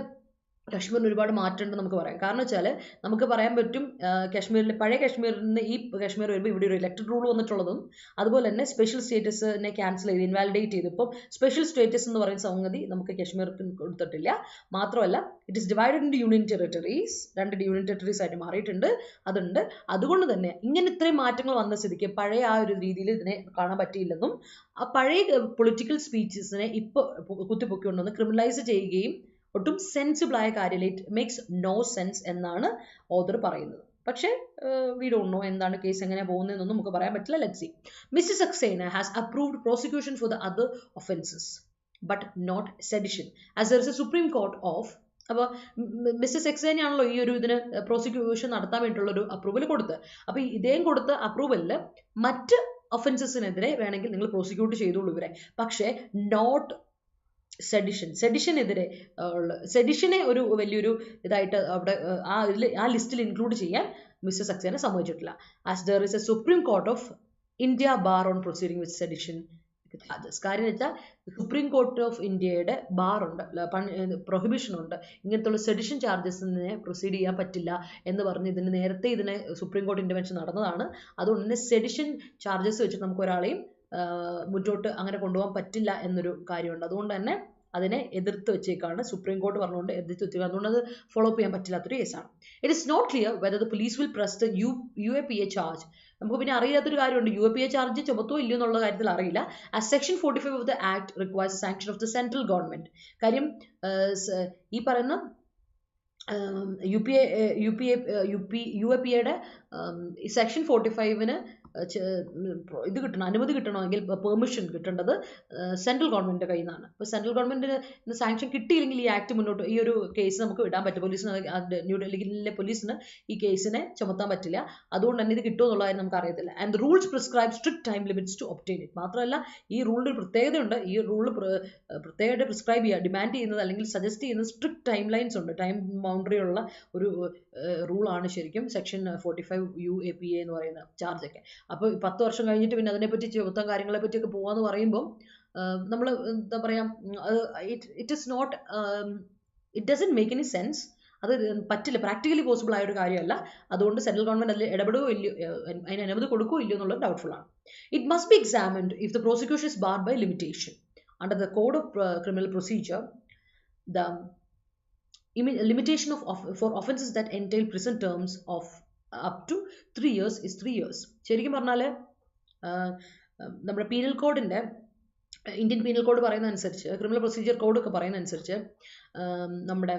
കശ്മീരിന് ഒരുപാട് മാറ്റമുണ്ട് നമുക്ക് പറയാം. കാരണം വെച്ചാൽ നമുക്ക് പറയാൻ പറ്റും പഴയ കാശ്മീരിന് ഈ കശ്മീർ വരുമ്പോൾ ഇവിടെ ഒരു ഇലക്റ്റഡ് റൂൾ വന്നിട്ടുള്ളതും അതുപോലെ തന്നെ സ്പെഷ്യൽ സ്റ്റേറ്റസിനെ ക്യാൻസൽ ചെയ്ത് ഇൻവാലിഡേറ്റ് ചെയ്ത് ഇപ്പം സ്പെഷ്യൽ സ്റ്റേറ്റസ് എന്ന് പറയുന്ന സംഗതി നമുക്ക് കശ്മീർക്ക് കൊടുത്തിട്ടില്ല. മാത്രമല്ല it is divided in union territories, 2 union territories ആയിട്ട് മാറിയിട്ടുണ്ട്. അതുണ്ട്. അതുകൊണ്ട് തന്നെ ഇങ്ങനെ ഇത്രയും മാറ്റങ്ങൾ വന്ന സ്ഥിതിക്ക് പഴയ ആ ഒരു രീതിയിൽ ഇതിനെ കാണാൻ പറ്റിയില്ലെന്നും ആ പഴയ പൊളിറ്റിക്കൽ സ്പീച്ചസിനെ ഇപ്പോൾ കുത്തിപ്പൊക്കിക്കൊണ്ടുവന്ന് ക്രിമിനലൈസ് ചെയ്യുകയും ഒട്ടും സെൻസിബിൾ ആയ കാര്യമില്ല. ഇറ്റ് മേക്സ് നോ സെൻസ് എന്നാണ് ഓതർ പറയുന്നത്. പക്ഷേ വി ഡോണ്ട് നോ എന്താണ് കേസ് എങ്ങനെ പോകുന്നതെന്നൊന്നും നമുക്ക് പറയാൻ പറ്റില്ല. Let's see. Mister Saxena has approved prosecution for the other offences but not sedition as there is a Supreme Court of. അപ്പോൾ മിസ്റ്റർ സക്സേനയാണല്ലോ ഈ ഒരു ഇതിന് പ്രോസിക്യൂഷൻ നടത്താൻ വേണ്ടിയിട്ടുള്ളൊരു അപ്രൂവൽ കൊടുത്ത്. അപ്പോൾ ഇദ്ദേഹം കൊടുത്ത അപ്രൂവലിൽ മറ്റ് ഒഫൻസസിനെതിരെ വേണമെങ്കിൽ നിങ്ങൾ പ്രോസിക്യൂട്ട് ചെയ്തോളൂ ഇവരെ, പക്ഷേ നോട്ട് സെഡിഷനെതിരെ സെഡിഷനെ ഒരു വലിയൊരു ഇതായിട്ട് അവിടെ ആ ലിസ്റ്റിൽ ഇൻക്ലൂഡ് ചെയ്യാൻ മിസ്റ്റർ സക്സേന സമ്മതിച്ചിട്ടില്ല. As there is a Supreme Court of India bar on proceeding with sedition charges. കാര്യം വെച്ചാൽ സുപ്രീം കോർട്ട് ഓഫ് ഇന്ത്യയുടെ ബാറുണ്ട്, പ്രൊഹിബിഷൻ ഉണ്ട്, ഇങ്ങനത്തുള്ള സെഡിഷൻ ചാർജസിനെ പ്രൊസീഡ് ചെയ്യാൻ പറ്റില്ല എന്ന് പറഞ്ഞ് നേരത്തെ സുപ്രീം കോർട്ട് ഇന്റർവെൻഷൻ നടന്നതാണ്. അതുകൊണ്ട് തന്നെ സെഡിഷൻ ചാർജസ് വെച്ചിട്ട് നമുക്ക് ഒരാളെയും മുന്നോട്ട് അങ്ങനെ കൊണ്ടുപോകാൻ പറ്റില്ല എന്നൊരു കാര്യമുണ്ട്. അതുകൊണ്ട് തന്നെ അതിനെ എതിർത്ത് വെച്ചേക്കാണ് സുപ്രീം കോർട്ട് പറഞ്ഞുകൊണ്ട് എതിർത്ത് വെച്ചേക്കാണ്. അതുകൊണ്ട് അത് ഫോളോ അപ്പ് ചെയ്യാൻ പറ്റില്ലാത്തൊരു കേസാണ്. It is not clear whether the police will press the UAPA charge. നമുക്ക് പിന്നെ അറിയാത്തൊരു കാര്യമുണ്ട്, UAPA ചാർജ് ചുമത്തോ ഇല്ലയോ എന്നുള്ള കാര്യത്തിൽ അറിയില്ല. As section 45 of the act requires sanction of the central government. കാര്യം ഈ പറയുന്ന UAPAയുടെ സെക്ഷൻ 45-ന് ഇത് കിട്ടണം, അനുമതി കിട്ടണമെങ്കിൽ പെർമിഷൻ കിട്ടേണ്ടത് സെൻട്രൽ ഗവൺമെന്റിന്റെ കയ്യിൽ നിന്നാണ്. അപ്പോൾ സെൻട്രൽ ഗവൺമെന്റിന് സാങ്ഷൻ കിട്ടിയില്ലെങ്കിൽ ഈ ആക്ട് മുന്നോട്ട് ഈ ഒരു കേസ് നമുക്ക് വിടാൻ പറ്റും. പോലീസിന് ന്യൂഡൽഹിയിലെ പോലീസിന് ഈ കേസിനെ ചുമത്താൻ പറ്റില്ല. അതുകൊണ്ട് തന്നെ ഇത് കിട്ടുമോ എന്നുള്ള കാര്യം നമുക്ക് അറിയത്തില്ല. And rules prescribe strict time limits to obtain it. മാത്രമല്ല ഈ റൂളിൽ ഒരു പ്രത്യേകതയുണ്ട്. ഈ റൂൾ പ്രത്യേകമായിട്ട് പ്രിസ്ക്രൈബ് ചെയ്യുക, ഡിമാൻഡ് ചെയ്യുന്നത് അല്ലെങ്കിൽ സജസ്റ്റ് ചെയ്യുന്നത് സ്ട്രിക്ട് ടൈം ലൈൻസ് ഉണ്ട്, ടൈം ബൗണ്ടറി ഉള്ള ഒരു റൂളാണ് ശരിക്കും സെക്ഷൻ 45 UAPA എന്ന് പറയുന്ന ചാർജൊക്കെ. അപ്പോൾ 10 വർഷം കഴിഞ്ഞിട്ട് പിന്നെ അതിനെപ്പറ്റി ചുമത്താൻ കാര്യങ്ങളെ പറ്റിയൊക്കെ പോകാന്ന് പറയുമ്പോൾ നമ്മൾ എന്താ പറയുക, it doesn't make any sense. അത് പറ്റില്ല, പ്രാക്ടിക്കലി പോസിബിൾ ആയ ഒരു കാര്യമല്ല. അതുകൊണ്ട് സെൻട്രൽ ഗവൺമെന്റ് അതിൽ ഇടപെടുകയോ ഇല്ലയോ, അതിന് അനുമതി കൊടുക്കുകയോ ഇല്ലയോ എന്നുള്ളത് ഡൗട്ട്ഫുൾ ആണ്. It must be examined if the prosecution is barred by limitation. Under the code of criminal procedure the limitation for offenses that entail prison terms of up to 3 years is 3 years. ശരിക്കും പറഞ്ഞാൽ നമ്മുടെ penal കോഡിൻ്റെ, Indian penal code പറയുന്ന അനുസരിച്ച്, criminal procedure code ഒക്കെ പറയുന്ന അനുസരിച്ച് നമ്മുടെ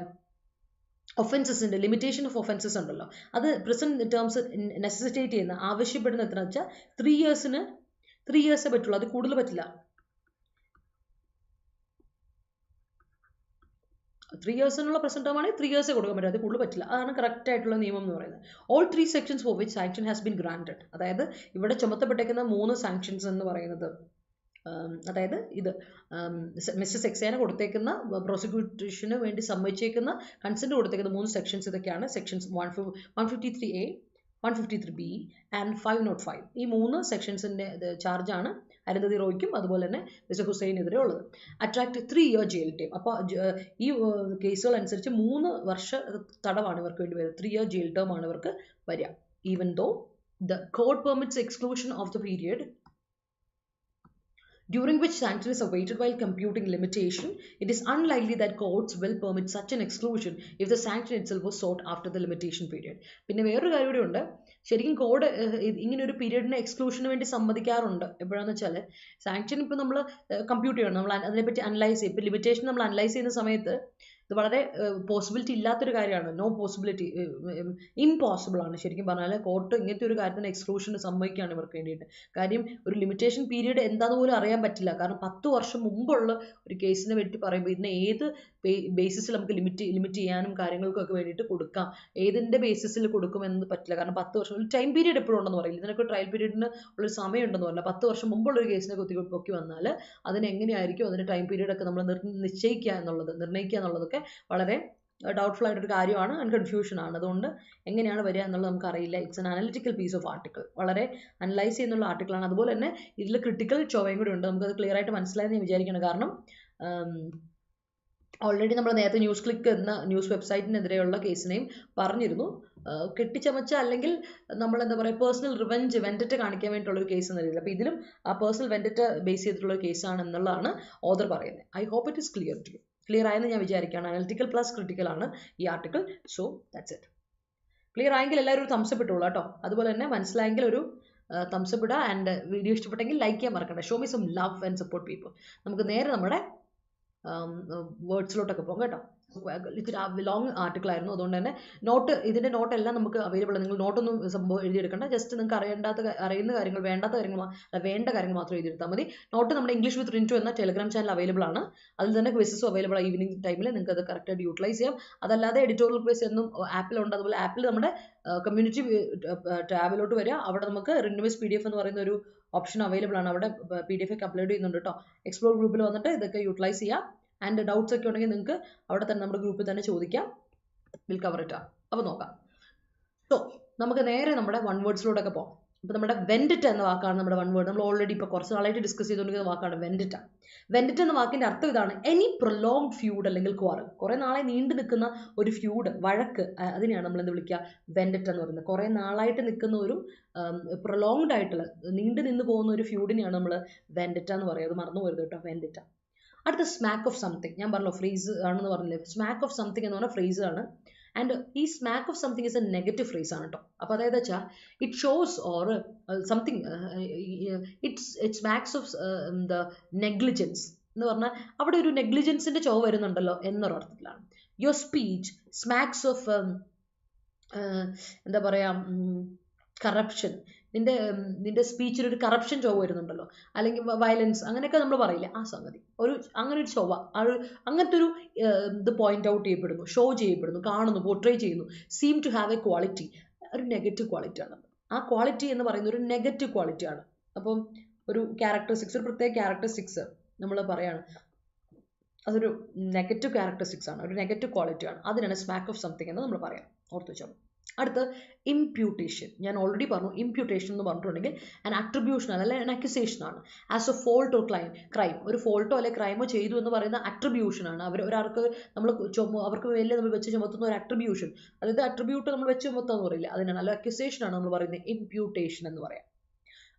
ഒഫൻസസിൻ്റെ limitation of offences ഉണ്ടല്ലോ, അത് പ്രസൻറ്റ് ടേംസ് നെസസിറ്റേറ്റ് ചെയ്യുന്ന ആവശ്യപ്പെടുന്ന എത്ര വെച്ചാൽ 3 ഇയേഴ്സേ പറ്റുള്ളൂ, അത് കൂടുതൽ പറ്റില്ല. 3 ഇയേഴ്സിനുള്ള പ്രസന്റ് ടേം ആണെങ്കിൽ 3 ഇയേഴ്സേ കൊടുക്കാൻ പറ്റും, അത് കൂടുതൽ പറ്റില്ല. അതാണ് കറക്റ്റ് ആയിട്ടുള്ള നിയമം എന്ന് പറയുന്നത്. All 3 sections for which sanction has been granted, അതായത് ഇവിടെ ചുമത്തപ്പെട്ടേക്കുന്ന 3 സാങ്ഷൻസ് എന്ന് പറയുന്നത്, അതായത് ഇത് മിസ്റ്റർ സെക്സേന കൊടുത്തേക്കുന്ന പ്രോസിക്യൂഷന് വേണ്ടി സമ്മതിച്ചേക്കുന്ന കൺസെന്റ് കൊടുത്തേക്കുന്ന 3 സെക്ഷൻസ് ഇതൊക്കെയാണ്. Sections 153A, 153B and 505. ഈ 3 സെക്ഷൻസിൻ്റെ ചാർജാണ് അരുന്ധതി റോയ്ക്കും അതുപോലെ തന്നെ മിസ്റ്റർ ഹുസൈനെതിരെ ഉള്ളത്. Attract 3 year jail time. അപ്പോൾ ഈ കേസുകൾ അനുസരിച്ച് 3 വർഷ തടവാണ് ഇവർക്ക് വേണ്ടി വരുന്നത്. 3 ഇയർ ജയിൽ ടേം ആണ് ഇവർക്ക് വരിക. Even though the code permits exclusion of the period during which sanction is awaited while computing limitation, it is unlikely that courts will permit such an exclusion if the sanction itself was sought after the limitation period. പിന്നെ വേറൊരു കാര്യം കൂടി ഉണ്ട്, ശരിക്കും code ഇങ്ങനെ ഒരു പീരീഡിന് എക്സ്ക്ലൂഷന് വേണ്ടി സമ്മതിക്കാറുണ്ട്. എപ്പോഴാണെന്ന് വെച്ചാൽ സാങ്ഷൻ ഇപ്പോൾ നമ്മൾ കമ്പ്യൂട്ട് ചെയ്യണം, നമ്മൾ അതിനെപ്പറ്റി അനലൈസ് ചെയ്യും. ഇപ്പോൾ ലിമിറ്റേഷൻ നമ്മൾ അനലൈസ് ചെയ്യുന്ന സമയത്ത് ഇത് വളരെ പോസിബിലിറ്റി ഇല്ലാത്തൊരു കാര്യമാണ്. നോ പോസിബിലിറ്റി, ഇമ്പോസിബിൾ ആണ് ശരിക്കും പറഞ്ഞാൽ. കോർട്ട് ഇങ്ങനത്തെ ഒരു കാര്യത്തിന് എക്സ്ക്ലൂഷന് സമ്മതിക്കുകയാണ് ഇവർക്ക് വേണ്ടിയിട്ട്. കാര്യം ഒരു ലിമിറ്റേഷൻ പീരീഡ് എന്താണെന്ന് പോലും അറിയാൻ പറ്റില്ല. കാരണം 10 വർഷം മുമ്പുള്ള ഒരു കേസിനെ പറ്റി പറയുമ്പോൾ ഇതിനെ ഏത് ബേസിസിൽ നമുക്ക് ലിമിറ്റ് ചെയ്യാനും കാര്യങ്ങൾക്കൊക്കെ വേണ്ടിയിട്ട് കൊടുക്കാം, ഏതിൻ്റെ ബേസിസിൽ കൊടുക്കുമെന്ന് പറ്റില്ല. കാരണം 10 വർഷം ഒരു ടൈം പീരീഡ് എപ്പോഴും ഉണ്ടെന്ന് പറയില്ല, ഇതിനൊക്കെ ട്രയൽ പീരീഡിന് ഉള്ളൊരു സമയം ഉണ്ടെന്ന് പറയില്ല. 10 വർഷം മുമ്പുള്ളൊരു കേസിനെ പൊക്കി വന്നാൽ അതിനെങ്ങനെയായിരിക്കും അതിൻ്റെ ടൈം പീരീഡൊക്കെ നമ്മൾ നിർണ്ണയിക്കുക എന്നുള്ളതൊക്കെ വളരെ ഡൗട്ട്ഫുൾ ആയിട്ടൊരു കാര്യമാണ്, ആൻഡ് കൺഫ്യൂഷൻ ആണ്. അതുകൊണ്ട് എങ്ങനെയാണ് വരിക എന്നുള്ളത് നമുക്കറിയില്ല. It's an analytical piece of article, വളരെ അനലൈസ് ചെയ്യുന്നുള്ള ആർട്ടിക്കിളാണ്. അതുപോലെ തന്നെ ഇതിൽ ക്രിട്ടിക്കൽ ചൊവ്വയും കൂടി ഉണ്ട്. നമുക്കത് ക്ലിയർ ആയിട്ട് മനസ്സിലായെന്ന് ഞാൻ വിചാരിക്കണം. കാരണം ഓൾറെഡി നമ്മൾ നേരത്തെ ന്യൂസ് ക്ലിക്ക് എന്ന ന്യൂസ് വെബ്സൈറ്റിനെതിരെയുള്ള കേസിനെയും പറഞ്ഞിരുന്നു. കെട്ടിച്ചമച്ച അല്ലെങ്കിൽ നമ്മൾ എന്താ പറയുക പേഴ്സണൽ റിവെഞ്ച് വെൻഡറ്റ് കാണിക്കാൻ വേണ്ടിയിട്ടുള്ളൊരു കേസ് എന്നറിയില്ല. അപ്പോൾ ഇതിലും ആ പേഴ്സണൽ വെൻഡറ്റ് ബേസ് ചെയ്തിട്ടുള്ള കേസാണ് എന്നുള്ളതാണ് ഓദർ പറയുന്നത്. I hope it is clear to you. Clear ആയെന്ന് ഞാൻ വിചാരിക്കുകയാണ്. അനലിറ്റിക്കൽ പ്ലസ് ക്രിട്ടിക്കൽ ആണ് ഈ article. So that's it. Clear ആയെങ്കിൽ എല്ലാവരും ഒരു തംസപ്പ് ഇട്ടുള്ളൂ കേട്ടോ. അതുപോലെ തന്നെ മനസ്സിലായെങ്കിൽ ഒരു തംസപ്പ് ഇടുക. ആൻഡ് വീഡിയോ ഇഷ്ടപ്പെട്ടെങ്കിൽ ലൈക്ക് ചെയ്യാൻ മറക്കണ്ട. Show me some love and support people. നമുക്ക് നേരെ നമ്മുടെ വേർഡ്സിലോട്ടൊക്കെ പോകും കേട്ടോ. ഇത്തിരി ലോങ് ആർട്ടിക്കിൾ ആയിരുന്നു, അതുകൊണ്ട് തന്നെ ഇതിൻ്റെ നോട്ടെല്ലാം നമുക്ക് അവൈലബിൾ ആണ്. നിങ്ങൾ നോട്ടൊന്നും സംഭവം എഴുതിയെടുക്കേണ്ട. ജസ്റ്റ് നിങ്ങൾക്ക് അറിയുന്ന കാര്യങ്ങൾ, വേണ്ട കാര്യങ്ങൾ മാത്രം എഴുതിയെടുത്താൽ മതി. നോട്ട് നമ്മുടെ ഇംഗ്ലീഷ് വിത്ത് റിൻറ്റു എന്ന ടെലിഗ്രാം ചാനൽ അവൈലബിൾ ആണ്. അതിൽ തന്നെ ക്വിസസും അവൈലബിൾ ആണ്. ഈവനിങ് ടൈമിൽ നിങ്ങൾക്ക് അത് കറക്റ്റായിട്ട് യൂട്ടിലൈസ് ചെയ്യാം. അതല്ലാതെ എഡിറ്റോറിയൽ ക്വിസ് എന്നും ആപ്പിലുണ്ട്. അതുപോലെ ആപ്പിൽ നമ്മുടെ കമ്മ്യൂണിറ്റി ടാബിലോട്ട് വരിക. അവിടെ നമുക്ക് റിന്യൂവേഴ്സ് PDF എന്ന് പറയുന്ന ഒരു ഓപ്ഷൻ അവൈലബിൾ ആണ്. അവിടെ PDF ഒക്കെ അപ്ലോഡ് ചെയ്യുന്നുണ്ട് കേട്ടോ. എക്സ്പ്ലോർ ഗ്രൂപ്പിൽ വന്നിട്ട് ഇതൊക്കെ യൂട്ടിലൈസ് ചെയ്യാം. ആൻഡ് ഡൗട്ട്സ് ഒക്കെ ഉണ്ടെങ്കിൽ നിങ്ങൾക്ക് അവിടെ തന്നെ നമ്മുടെ ഗ്രൂപ്പിൽ തന്നെ ചോദിക്കാം. Will cover it. അപ്പോൾ നോക്കാം. സോ നമുക്ക് നേരെ നമ്മുടെ വൺ വേർഡ്സിലോട്ടൊക്കെ പോകാം. അപ്പോൾ നമ്മുടെ വെൻഡിറ്റ എന്ന വാക്കാണ് നമ്മുടെ വൺ വേർഡ്. നമ്മൾ ഓൾറെഡി ഇപ്പോൾ കുറച്ച് നാളായിട്ട് ഡിസ്കസ് ചെയ്തുകൊണ്ടിരിക്കുന്ന വാക്കാണ് വെൻഡിറ്റ. വെൻഡിറ്റ എന്ന വാക്കിൻ്റെ അർത്ഥം ഇതാണ്: എനി പ്രൊലോങ്ഡ് ഫ്യൂഡ് അല്ലെങ്കിൽ ക്വാറൽ. കുറേ നാളെ നീണ്ടു നിൽക്കുന്ന ഒരു ഫ്യൂഡ്, വഴക്ക്, അതിനെയാണ് നമ്മൾ എന്ത് വിളിക്കുക? വെൻഡിറ്റ എന്ന് പറയുന്നത്. കുറേ നാളായിട്ട് നിൽക്കുന്ന ഒരു പ്രൊലോങ്ഡ് ആയിട്ടുള്ള നീണ്ടു നിന്ന് പോകുന്ന ഒരു ഫ്യൂഡിനെയാണ് നമ്മൾ വെൻഡിറ്റ എന്ന് പറയുക. അത് മറന്നു പോരുത് കേട്ടോ, വെൻഡിറ്റ. അടുത്ത സ്മാക്ക് ഓഫ് സംതിങ്. ഞാൻ പറഞ്ഞല്ലോ ഫ്രേസ് ആണെന്ന് പറഞ്ഞില്ലേ. സ്മാക്ക് ഓഫ് സംതിങ് എന്ന് പറഞ്ഞാൽ ഫ്രേസ് ആണ്. ആൻഡ് ഈ smack of something is a negative phrase ആണ് കേട്ടോ. അപ്പോൾ അതായത് വെച്ചാൽ it shows or something, it smacks of the negligence എന്ന് പറഞ്ഞാൽ അവിടെ ഒരു നെഗ്ലിജൻസിൻ്റെ ചോ വരുന്നുണ്ടല്ലോ എന്നൊരർത്ഥത്തിലാണ്. യുവർ സ്പീച്ച് സ്മാക്സ് ഓഫ് എന്താ പറയുക, കറപ്ഷൻ. നിന്റെ സ്പീച്ചിൽ ഒരു കറപ്ഷൻ ചൊവ്വ വരുന്നുണ്ടല്ലോ, അല്ലെങ്കിൽ വയലൻസ്, അങ്ങനെയൊക്കെ നമ്മൾ പറയില്ലേ, ആ സംഗതി. അങ്ങനെ ഒരു ചൊവ്വ, അങ്ങനത്തെ ഒരു ഇത് പോയിന്റ് ഔട്ട് ചെയ്യപ്പെടുന്നു, ഷോ ചെയ്യപ്പെടുന്നു, കാണുന്നു, പോർട്രേ ചെയ്യുന്നു. Seem to have a quality, ഒരു നെഗറ്റീവ് ക്വാളിറ്റി ആണ്. ആ ക്വാളിറ്റി എന്ന് പറയുന്നത് ഒരു നെഗറ്റീവ് ക്വാളിറ്റി ആണ്. അപ്പം ഒരു ക്യാരക്ടറിസ്റ്റിക്സ്, ഒരു പ്രത്യേക ക്യാരക്ടറിസ്റ്റിക്സ് നമ്മൾ പറയാണ്, അതൊരു നെഗറ്റീവ് ക്യാരക്ടറിസ്റ്റിക്സ് ആണ്, ഒരു നെഗറ്റീവ് ക്വാളിറ്റി ആണ്. അതിനാണ് സ്മാക്ക് ഓഫ് സംതിങ് എന്ന് നമ്മൾ പറയാം. ഓർത്ത് വെച്ചോ. അടുത്ത് ഇംപ്യൂട്ടേഷൻ. ഞാൻ ഓൾറെഡി പറഞ്ഞു, ഇംപ്യൂട്ടേഷൻ എന്ന് പറഞ്ഞിട്ടുണ്ടെങ്കിൽ ആൻ അട്രിബ്യൂഷൻ ആണ്, അല്ലെങ്കിൽ ആൻ അക്യുസേഷൻ ആണ്. As A fault or crime, ഒരു ഫോൾട്ടോ അല്ലെങ്കിൽ ക്രൈമോ ചെയ്തു എന്ന് പറയുന്ന അട്രിബ്യൂഷൻ ആണ്. ഒരാൾക്ക് നമ്മൾ അവർക്ക് മേലെ നമ്മൾ വെച്ച് ചുമത്തുന്ന ഒരു അട്രിബ്യൂഷൻ, അതായത് അട്രിബ്യൂട്ട് നമ്മൾ വെച്ച് ചുമത്താന്ന് പറയില്ല, അതിനാണ്. അല്ല അക്യുസേഷൻ ആണ് നമ്മൾ പറയുന്നത് ഇംപ്യൂട്ടേഷൻ എന്ന് പറയാം.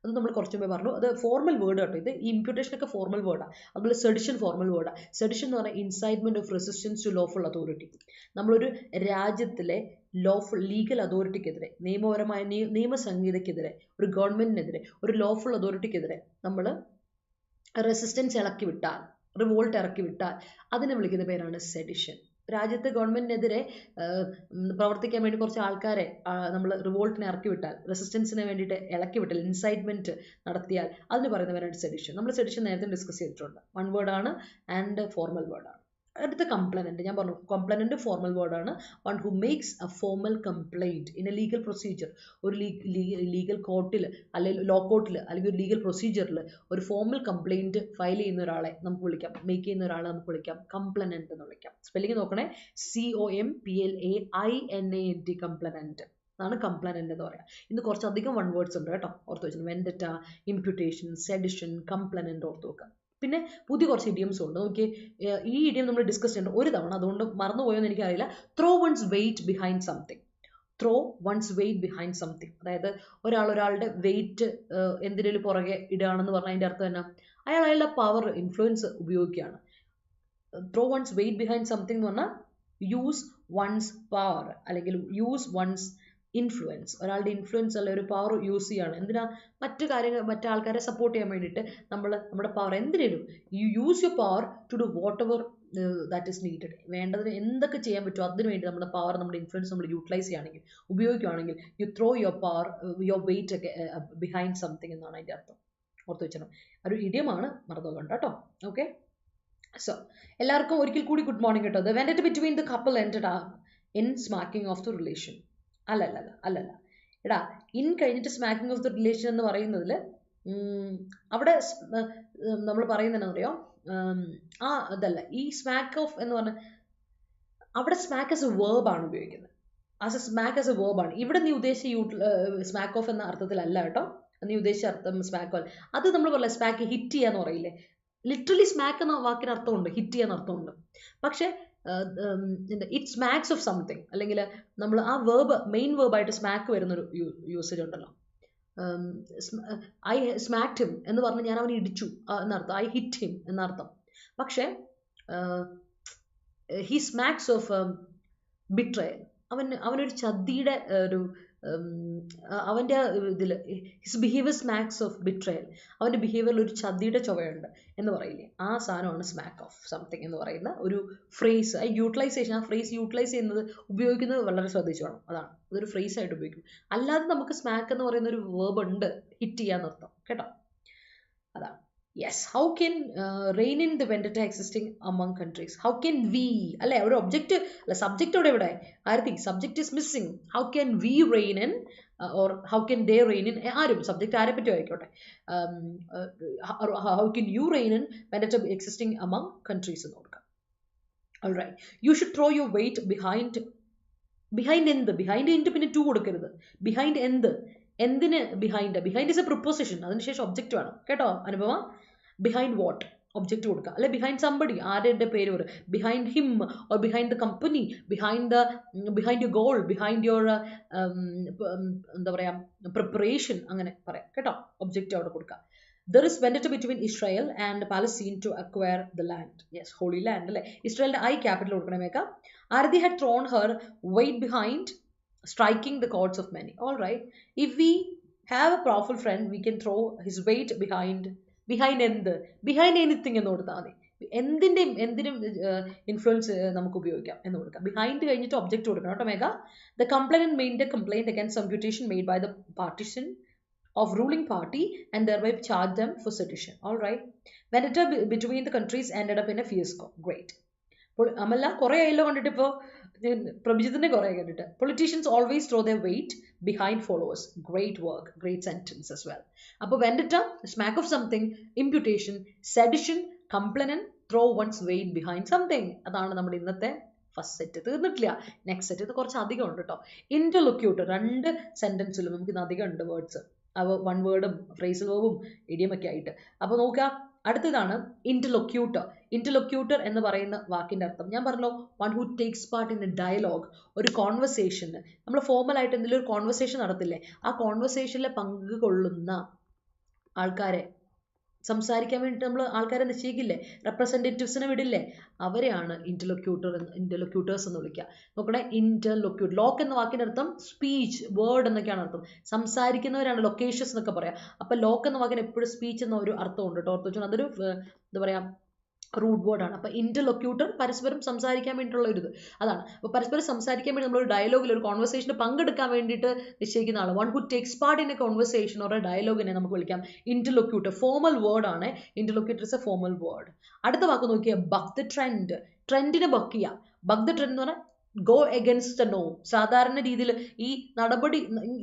അത് നമ്മൾ കുറച്ച് മുമ്പേ പറഞ്ഞു. അത് ഫോർമൽ വേർഡ് കേട്ടോ. ഇത് ഇംപ്യൂട്ടേഷനൊക്കെ ഫോർമൽ വേർഡാണ്. അതുപോലെ സെഡിഷൻ ഫോർമൽ വേർഡാണ്. സെഡിഷൻ എന്ന് പറഞ്ഞാൽ incitement of resistance to lawful authority. നമ്മളൊരു രാജ്യത്തിലെ ലോഫുൾ ലീഗൽ അതോറിറ്റിക്കെതിരെ, നിയമപരമായ നിയമസംഹിതയ്ക്കെതിരെ, ഒരു ഗവൺമെന്റിനെതിരെ, ഒരു ലോഫുൾ അതോറിറ്റിക്കെതിരെ നമ്മൾ റെസിസ്റ്റൻസ് ഇറക്കി വിട്ടാൽ, റിവോൾട്ട് ഇറക്കി വിട്ടാൽ അതിനെ വിളിക്കുന്ന പേരാണ് സെഡിഷൻ. രാജ്യത്തെ ഗവൺമെന്റിനെതിരെ പ്രവർത്തിക്കാൻ വേണ്ടി കുറച്ച് ആൾക്കാരെ നമ്മൾ റിവോൾട്ടിനെ ഇറക്കി വിട്ടാൽ, റെസിസ്റ്റൻസിന് വേണ്ടിയിട്ട് ഇളക്കി വിട്ടാൽ, ഇൻസൈറ്റ്മെന്റ് നടത്തിയാൽ അതിന് പറയുന്നവരാണ് സെഡിഷൻ. നമ്മൾ സെഡിഷൻ നേരത്തെ ഡിസ്കസ് ചെയ്തിട്ടുണ്ട്. വൺ വേർഡ് ആണ് ആൻഡ് ഫോർമൽ വേർഡ് ആണ്. അടുത്ത കംപ്ലൈനന്റ്, ഞാൻ പറഞ്ഞു കംപ്ലൈനന്റ് ഫോർമൽ വേർഡ് ആണ്. One who makes A formal complaint in A legal procedure. ഒരു ലീഗൽ കോർട്ടിൽ അല്ലെങ്കിൽ ലോ കോർട്ടിൽ അല്ലെങ്കിൽ ഒരു ലീഗൽ പ്രൊസീജിയറിൽ ഒരു ഫോർമൽ കംപ്ലൈന്റ് ഫയൽ ചെയ്യുന്ന ഒരാളെ നമുക്ക് വിളിക്കാം, മേക്ക് ചെയ്യുന്ന ഒരാളെ നമുക്ക് വിളിക്കാം കംപ്ലൈനന്റ് എന്ന് വിളിക്കാം. സ്പെല്ലിംഗ് നോക്കണേ, COMPLAINANT, കംപ്ലൈനന്റ്. അതാണ് കംപ്ലൈനന്റ് എന്ന് പറയാം. ഇന്ന് കുറച്ചധികം വൺ വേർഡ്സ് ഉണ്ട് കേട്ടോ, ഓർത്ത് വെച്ചു. വെൻഡറ്റ, ഇംപ്യൂട്ടേഷൻ, സെഡിഷൻ, കംപ്ലൈനന്റ് ഓർത്ത് വെക്കാം. പിന്നെ പുതിയ കുറച്ച് ഇഡിയംസും ഉണ്ട്. നോക്കി, ഈ ഇഡിയം നമ്മൾ ഡിസ്കസ് ചെയ്യേണ്ട ഒരു തവണ, അതുകൊണ്ട് മറന്നുപോയെന്ന് എനിക്കറിയില്ല. Throw one's weight behind something. Throw one's weight behind something, അതായത് ഒരാളുടെ വെയിറ്റ് എന്തിനേലും പുറകെ ഇടുകയാണെന്ന് പറഞ്ഞാൽ അതിൻ്റെ അർത്ഥം തന്നെ അയാളുടെ പവർ, ഇൻഫ്ലുവൻസ് ഉപയോഗിക്കുകയാണ്. Throw one's weight behind something എന്ന് പറഞ്ഞാൽ യൂസ് വൺസ് പവർ അല്ലെങ്കിൽ യൂസ് വൺസ് ഇൻഫ്ലുവൻസ്. ഒരാളുടെ ഇൻഫ്ലുവൻസ് അല്ലെ ഒരു പവർ യൂസ് ചെയ്യാണ്. എന്തിനാ? മറ്റു ആൾക്കാരെ സപ്പോർട്ട് ചെയ്യാൻ വേണ്ടിയിട്ട് നമ്മുടെ പവർ എന്തിനേലും you use your power to do whatever that is needed. വേണ്ടതിന് എന്തൊക്കെ ചെയ്യാൻ പറ്റുമോ അതിനു വേണ്ടി നമ്മുടെ പവർ, നമ്മുടെ ഇൻഫ്ലുവൻസ് നമ്മൾ യൂട്ടിലൈസ് ചെയ്യുകയാണെങ്കിൽ, ഉപയോഗിക്കുകയാണെങ്കിൽ, U throw your power, your wait ഒക്കെ ബിഹൈൻഡ് സംതിങ് എന്നാണ് അതിൻ്റെ അർത്ഥം. ഓർത്ത് വെച്ചണം. ഒരു ഇഡിയമാണ്, മറന്നുകൊണ്ട് കേട്ടോ. ഓക്കെ, സോ എല്ലാവർക്കും ഒരിക്കൽ കൂടി ഗുഡ് മോർണിംഗ് കേട്ടോ. The vendetta between the couple ended in smacking of the relation. അല്ലല്ല എടാ, ഇൻ കഴിഞ്ഞിട്ട് സ്മാക്കിംഗ് ഓഫ് ദ റിലേഷൻ എന്ന് പറയുന്നതിൽ അവിടെ നമ്മൾ പറയുന്നതെന്ന് അറിയോ? അതല്ല, ഈ സ്മാക്ക് ഓഫ് എന്ന് പറഞ്ഞാൽ അവിടെ സ്മാക്ക് ആസ് എ വേർബ് ആണ് ഉപയോഗിക്കുന്നത്. സ്മാക്ക് ആസ് എ വേർബ് ആണ്. ഇവിടെ നീ ഉദ്ദേശിച്ച സ്മാക്ക് ഓഫ് എന്ന അർത്ഥത്തിലല്ല കേട്ടോ. നീ ഉദ്ദേശിച്ച അർത്ഥം സ്മാക്ക് ഓഫ്, അത് നമ്മൾ പറയില്ല, സ്മാക്ക് ഹിറ്റ് ചെയ്യാന്ന് പറയില്ലേ. ലിറ്ററലി സ്മാക്ക് എന്ന വാക്കിന് അർത്ഥമുണ്ട്, ഹിറ്റ് ചെയ്യാൻ അർത്ഥമുണ്ട്. പക്ഷെ ഇറ്റ് സ്മാക്സ് ഓഫ് സംതിങ്, അല്ലെങ്കിൽ നമ്മൾ ആ വേർബ് മെയിൻ വേർബായിട്ട് സ്മാക്ക് വരുന്നൊരു യൂസേജ് ഉണ്ടല്ലോ. ഐ സ്മാക്ട് ഹിം എന്ന് പറഞ്ഞ് ഞാൻ അവനെ ഇടിച്ചു എന്നർത്ഥം. ഐ ഹിറ്റ് ഹിം എന്നർത്ഥം. പക്ഷേ ഹി സ്മാക്സ് ഓഫ് ബിട്രയൽ. അവനൊരു ചതിയുടെ ഒരു അവൻ്റെ ഇതിൽ ഹിസ് ബിഹേവിയർ സ്മാക്സ് ഓഫ് ബിട്രയൽ. അവൻ്റെ ബിഹേവിയറിൽ ഒരു ചതിയുടെ ചുവയുണ്ട് എന്ന് പറയില്ലേ, ആ സാധനമാണ് സ്മാക്ക് ഓഫ് സംതിങ് എന്ന് പറയുന്ന ഒരു ഫ്രേസ്. ആ യൂട്ടിലൈസേഷൻ, ആ ഫ്രേസ് യൂട്ടിലൈസ് ചെയ്യുന്നത്, ഉപയോഗിക്കുന്നത് വളരെ ശ്രദ്ധിച്ചു വേണം. അതാണ്, അതൊരു ഫ്രേസ് ആയിട്ട് ഉപയോഗിക്കും. അല്ലാതെ നമുക്ക് സ്മാക്ക് എന്ന് പറയുന്ന ഒരു വേർബ് ഉണ്ട്, ഹിറ്റ് ചെയ്യാന്നർത്ഥം കേട്ടോ. അതാണ്. Yes, how can rein in the vendetta existing among countries. How can we അല്ലെ, ഒരു ഒബ്ജക്റ്റ് അല്ല, സബ്ജക്റ്റോടെ ഇവിടെ ആയിരത്തി subject is missing. How can we rein in or how can they rein in, ആരും സബ്ജക്റ്റ് ആരെ പറ്റും ആയിക്കോട്ടെ. How can you rein in vendetta existing among countries എന്ന് കൊടുക്കാം. Alright, you should throw your weight behind എന്ത്, behind കഴിഞ്ഞിട്ട് പിന്നെ to കൊടുക്കരുത്. ബിഹൈൻഡ് എന്തിന് ബിഹൈൻഡ് ഇസ് എ പ്രിപ്പോസിഷൻ, അതിനുശേഷം ഒബ്ജക്റ്റ് വേണം കേട്ടോ. അനുപമ, ബിഹൈൻഡ് വാട്ട് ഒബ്ജക്റ്റ് കൊടുക്കുക, അല്ലെ ബിഹൈൻഡ് സംബഡി, ആരുടെ പേര് പറയും, behind him or behind the company, behind your goal, behind your എന്താ പറയാ പ്രിപ്പറേഷൻ, അങ്ങനെ പറയാം കേട്ടോ. ഒബ്ജക്റ്റ് അവിടെ കൊടുക്കുക. There is vendetta between Israel and Palestine to acquire the land. Yes, Holy Land. അല്ലേ, ഇസ്രായേലിന്റെ capital കൊടുക്കണമേക്ക. Ardi had thrown her weight behind, striking the courts of many. All right. If we have a powerful friend, we can throw his weight behind എന്ത്, behind anything എന്ന് കൊടുത്താൽ മതി. എന്തിനും influence നമുക്ക് ഉപയോഗിക്കാം എന്ന് കൊടുക്കാം. ബിഹൈൻഡ് കഴിഞ്ഞിട്ട് ഒബ്ജക്റ്റ് കൊടുക്കണം കേട്ടോ മേഘ. The complainant made a complaint against computation made by the partition of ruling party and thereby charge them for sedition. All right. Vendetta between the countries ended up in a fiasco. Great. അമല്ല, കുറേ ആയല്ലോ കണ്ടിട്ട്. ഇപ്പോൾ പ്രഭിജിത്തിൻ്റെ കുറേ കണ്ടിട്ട്. Politicians always throw their weight behind followers. Great work. Great sentence as well. അപ്പോൾ vendetta, smack of something, imputation, sedition, complainant, throw one's weight behind something. അതാണ് നമ്മുടെ ഇന്നത്തെ ഫസ്റ്റ് സെറ്റ്. തീർന്നിട്ടില്ല, നെക്സ്റ്റ് സെറ്റ്. ഇത് കുറച്ച് അധികം ഉണ്ട് കേട്ടോ. ഇന്റർലൊക്യൂട്ടർ, 2 സെന്റൻസിലും നമുക്ക് ഇന്ന് അധികം ഉണ്ട് വേർഡ്സ്. വൺ വേർഡും ഫ്രേസൽ വേർബും ഇഡിയമൊക്കെ ആയിട്ട്. അപ്പോൾ നോക്കുക, അടുത്തതാണ് ഇന്റർലൊക്യൂട്ടർ. ഇന്റർലൊക്യൂട്ടർ എന്ന് പറയുന്ന വാക്കിന്റെ അർത്ഥം ഞാൻ പറഞ്ഞല്ലോ, one who takes part in a dialogue. ഒരു കോൺവെർസേഷന് നമ്മൾ ഫോർമലായിട്ട് എന്തെങ്കിലും ഒരു കോൺവെർസേഷൻ നടത്തില്ലേ, ആ കോൺവെർസേഷനിൽ പങ്കുകൊള്ളുന്ന ആൾക്കാരെ, സംസാരിക്കാൻ വേണ്ടിയിട്ട് നമ്മൾ ആൾക്കാരെ നിശ്ചയിക്കില്ലേ, റെപ്രസെൻറ്റേറ്റീവ്സിനെ വിടില്ലേ, അവരെയാണ് ഇന്റർലൊക്യൂട്ടേഴ്സ് എന്ന് വിളിക്കുക. നോക്കണേ, ഇന്റർലൊക്യൂട്ട്, ലോക്ക് എന്ന വാക്കിൻ്റെ അർത്ഥം സ്പീച്ച്, വേർഡ് എന്നൊക്കെയാണ് അർത്ഥം. സംസാരിക്കുന്നവരാണ് ലൊക്കേഷ്യസ് എന്നൊക്കെ പറയാം. അപ്പം ലോക്ക് എന്ന വാക്കിന് എപ്പോഴും സ്പീച്ച് എന്ന ഒരു അർത്ഥമുണ്ട് കേട്ടോ. ഓർത്ത് വെച്ചാൽ അതൊരു എന്താ പറയുക, റൂട്ട് വേർഡാണ്. അപ്പോൾ ഇൻ്റർലൊക്യൂട്ടർ പരസ്പരം സംസാരിക്കാൻ വേണ്ടിയിട്ടുള്ള ഒരു ഇത് അതാണ്. അപ്പോൾ പരസ്പരം സംസാരിക്കാൻ വേണ്ടി നമ്മളൊരു ഡയലോഗിൽ ഒരു കോൺവെർസേഷന് പങ്കെടുക്കാൻ വേണ്ടിയിട്ട് നിശ്ചയിക്കുന്ന ആൾ. One who takes part in a conversation or a ഡയലോഗിനെ നമുക്ക് വിളിക്കാം ഇൻ്റർലൊക്യൂട്ടർ. ഫോമൽ വേർഡ് ആണ്. Interlocutor is a formal word. അടുത്ത വാക്ക് നോക്കിയാൽ ബക്ക് ദ ട്രെൻഡ്. ട്രെൻഡിനെ ബക്ക് ചെയ്യുക. ബക്ക് ദ ട്രെൻഡ് എന്ന് പറഞ്ഞാൽ ഗോ എഗൻസ്റ്റ് ദ നോം. സാധാരണ രീതിയിൽ ഈ നടപടി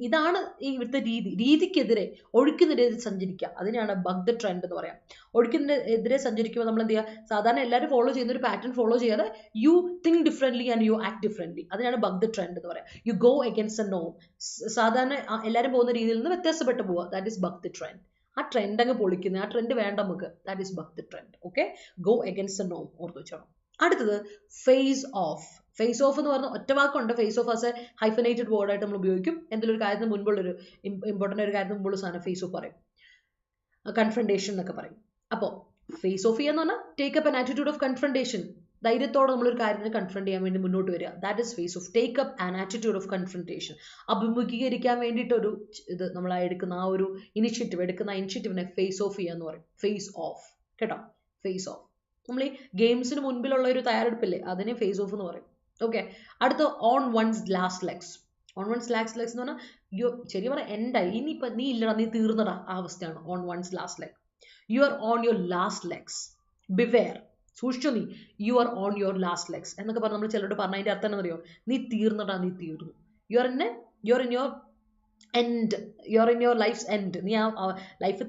ഇതാണ് ഈ ഇവിടുത്തെ രീതിക്കെതിരെ ഒഴുക്കിനെതിരെ സഞ്ചരിക്കുക. അതിനെയാണ് ബക്ക് ദ ട്രെൻഡ് എന്ന് പറയാം. ഒഴുക്കിനെതിരെ സഞ്ചരിക്കുമ്പോൾ നമ്മൾ എന്ത് ചെയ്യുക? സാധാരണ എല്ലാവരും ഫോളോ ചെയ്യുന്ന ഒരു പാറ്റേൺ ഫോളോ ചെയ്യാതെ you think differently and you act differently. അതിനാണ് ബക്ക് ദ ട്രെൻഡ് എന്ന് പറയാം. യു ഗോ എഗൻസ്റ്റ് ദ നോം. സാധാരണ എല്ലാവരും പോകുന്ന രീതിയിൽ നിന്ന് വ്യത്യാസപ്പെട്ട് പോവുക. That is buck the trend. ആ ട്രെൻഡ് അങ്ങ് പൊളിക്കുന്നത്. ആ ട്രെൻഡ് വേണ്ട നമുക്ക്. That is buck the trend. Okay, go against the നോം ഓർത്ത് വെച്ചോണം. അടുത്തത് ഫേസ് ഓഫ്. ഫേസ് ഓഫ് എന്ന് പറഞ്ഞാൽ ഒറ്റ വാക്കുണ്ട്. Face off as a hyphenated വേർഡായിട്ട് നമ്മൾ ഉപയോഗിക്കും. എന്തെങ്കിലും ഒരു കാര്യത്തിന് മുൻപുള്ളൊരു ഇമ്പോർട്ടൻ്റ് ഒരു കാര്യത്തിന് മുമ്പുള്ള സാധനം ഫേസ് ഓഫ് പറയും. കൺഫ്രണ്ടേഷൻ എന്നൊക്കെ പറയും. അപ്പോൾ ഫേസ് ഓഫ് ചെയ്യാന്ന് പറഞ്ഞാൽ take up an attitude of confrontation. ധൈര്യത്തോടെ നമ്മളൊരു കാര്യത്തിന് കൺഫ്രണ്ട് ചെയ്യാൻ വേണ്ടി മുന്നോട്ട് വരിക. That is face off. Take up an attitude of confrontation. അഭിമുഖീകരിക്കാൻ വേണ്ടിയിട്ടൊരു ഇത് നമ്മൾ എടുക്കുന്ന ആ ഒരു ഇനിഷ്യേറ്റീവിനെ ഫേസ് ഓഫ് ചെയ്യാന്ന് പറയും. ഫേസ് ഓഫ് കേട്ടോ. Face off. നമ്മൾ ഈ ഗെയിംസിന് മുൻപിലുള്ള ഒരു തയ്യാറെടുപ്പില്ലേ, അതിനെ ഫേസ് ഓഫ് എന്ന് പറയും. ഓക്കെ. അടുത്ത on one's last legs. On one's last legs എന്ന് പറഞ്ഞാൽ ശരി പറഞ്ഞാൽ എൻഡായി, ഇനിയിപ്പോൾ നീ ഇല്ലടാ, നീ തീർന്നടാ, ആ അവസ്ഥയാണ് on one's last leg. You are on your last legs. Beware, സൂക്ഷിച്ചോ നീ. You are on your last legs എന്നൊക്കെ പറഞ്ഞ് നമ്മൾ ചിലരോട് പറഞ്ഞ അതിൻ്റെ അർത്ഥം എന്നറിയോ? നീ തീർന്നടാ, നീ തീർന്നു. You are in your end. You are in your life's end. നീ ആ ലൈഫ്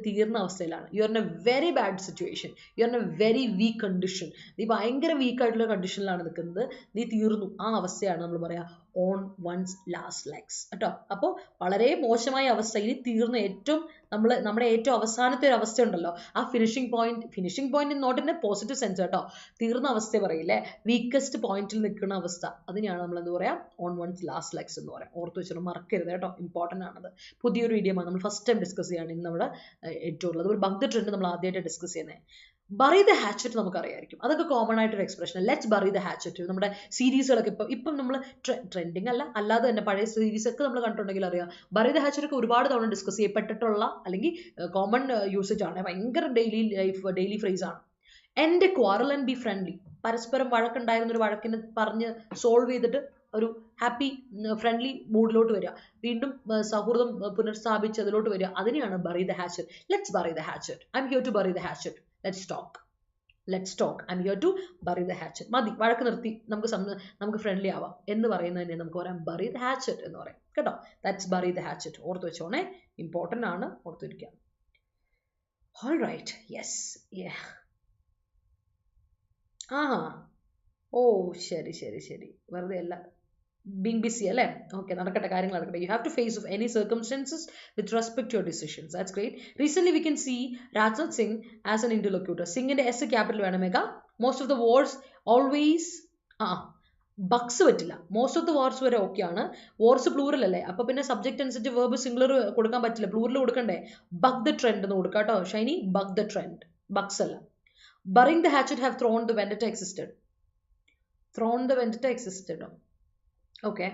തീർന്ന അവസ്ഥയിലാണ്. You are in a very bad situation. You are in a very weak condition. നീ ഭയങ്കര വീക്കായിട്ടുള്ള കണ്ടീഷനിലാണ് നിൽക്കുന്നത്. നീ തീർന്നു. ആ അവസ്ഥയാണ് നമ്മൾ പറയുക ഓൺ വൺസ് ലാസ്റ്റ് ലെഗ്സ് കേട്ടോ. അപ്പോൾ വളരെ മോശമായ അവസ്ഥ, ഇനി തീർന്ന ഏറ്റവും നമ്മുടെ ഏറ്റവും അവസാനത്തെ ഒരു അവസ്ഥ ഉണ്ടല്ലോ, ആ finishing point not in a positive sense കേട്ടോ. തീർന്ന അവസ്ഥ പറയില്ലേ, വീക്കസ്റ്റ് പോയിന്റിൽ നിൽക്കുന്ന അവസ്ഥ, അതിനെയാണ് നമ്മൾ എന്ത് പറയാം? ഓൺ വൺസ് ലാസ്റ്റ് ലെഗ്സ് എന്ന് പറയാം. ഓർത്ത് വെച്ചാൽ മറക്കരുത് കേട്ടോ, ഇമ്പോർട്ടൻ്റ് ആണത്. പുതിയൊരു വീഡിയോമാണ് നമ്മൾ ഫസ്റ്റ് ടൈം ഡിസ്കസ് ചെയ്യാണ് ഇന്ന് നമ്മുടെ എഡിറ്റോറിയൽ. അതുപോലെ ബഗ് ദ ട്രെൻഡ് നമ്മൾ ആദ്യമായിട്ട് ഡിസ്കസ് ചെയ്യുന്നത്. ബറി ദ ഹാച്ചറ്റ് നമുക്കറിയായിരിക്കും, അതൊക്കെ കോമൺ ആയിട്ടൊരു expression. Let's bury the Hachette. നമ്മുടെ സീരീസുകളൊക്കെ ഇപ്പം നമ്മൾ ട്രെൻഡിങ് അല്ലാതെ തന്നെ പഴയ സീരീസ് ഒക്കെ നമ്മൾ കണ്ടിട്ടുണ്ടെങ്കിൽ അറിയാം. ബറി ദ ഹാച്ചറ്റ് ഒക്കെ ഒരുപാട് തവണ ഡിസ്കസ് ചെയ്യപ്പെട്ടിട്ടുള്ള അല്ലെങ്കിൽ കോമൺ യൂസേജ് ആണ്. ഭയങ്കര ഡെയിലി ഫ്രേസ് ആണ്. End quarrel and B friendly. പരസ്പരം വഴക്കുണ്ടായിരുന്ന ഒരു വഴക്കിനെ പറഞ്ഞ് സോൾവ് ചെയ്തിട്ട് ഒരു ഹാപ്പി ഫ്രണ്ട്ലി മൂഡിലോട്ട് വരിക, വീണ്ടും സൗഹൃദം പുനഃസ്ഥാപിച്ച് അതിലോട്ട് വരിക, അതിനെയാണ് bury the hatchet. Let's bury the hatchet. I'm here to bury the hatchet. Let's talk. I'm here to bury the hatchet. മതി, വഴക്ക് നിർത്തി, നമുക്ക് ഫ്രണ്ട്ലി ആവാം എന്ന് പറയുന്നതിനെ നമുക്ക് പറയാം bury the hatchet എന്ന് പറയും കേട്ടോ. That's bury the hatchet. ഓർത്ത് വെച്ചോണേ, ഇമ്പോർട്ടൻ്റ് ആണ്, ഓർത്തിരിക്കാം. All right, yes, yeah. ശരി, വെറുതെ അല്ല, being busy അല്ലേ? ഓക്കെ, നടക്കട്ടെ, കാര്യങ്ങൾ നടക്കട്ടെ. You have to face of any circumstances with respect to your decisions. That's great. Recently we can see Rajnath Singh as an interlocutor. Singhന്റെ S capital വേണം മേഘ. Most of the wars always ബക്സ് പറ്റില്ല. Most of the wars വരെ okay ആണ്. Wars plural അല്ലേ, അപ്പൊ പിന്നെ subject അനുസരിച്ച് verb singular കൊടുക്കാൻ പറ്റില്ല, പ്ലൂറൽ കൊടുക്കണ്ടേ. ബഗ് ദ ട്രെൻഡ് എന്ന് കൊടുക്കാം കേട്ടോ ഷൈനി. ബഗ് ദ ട്രെൻഡ്, ബക്സ് അല്ല. Burying the hatchet have thrown the vendetta existed. Okay.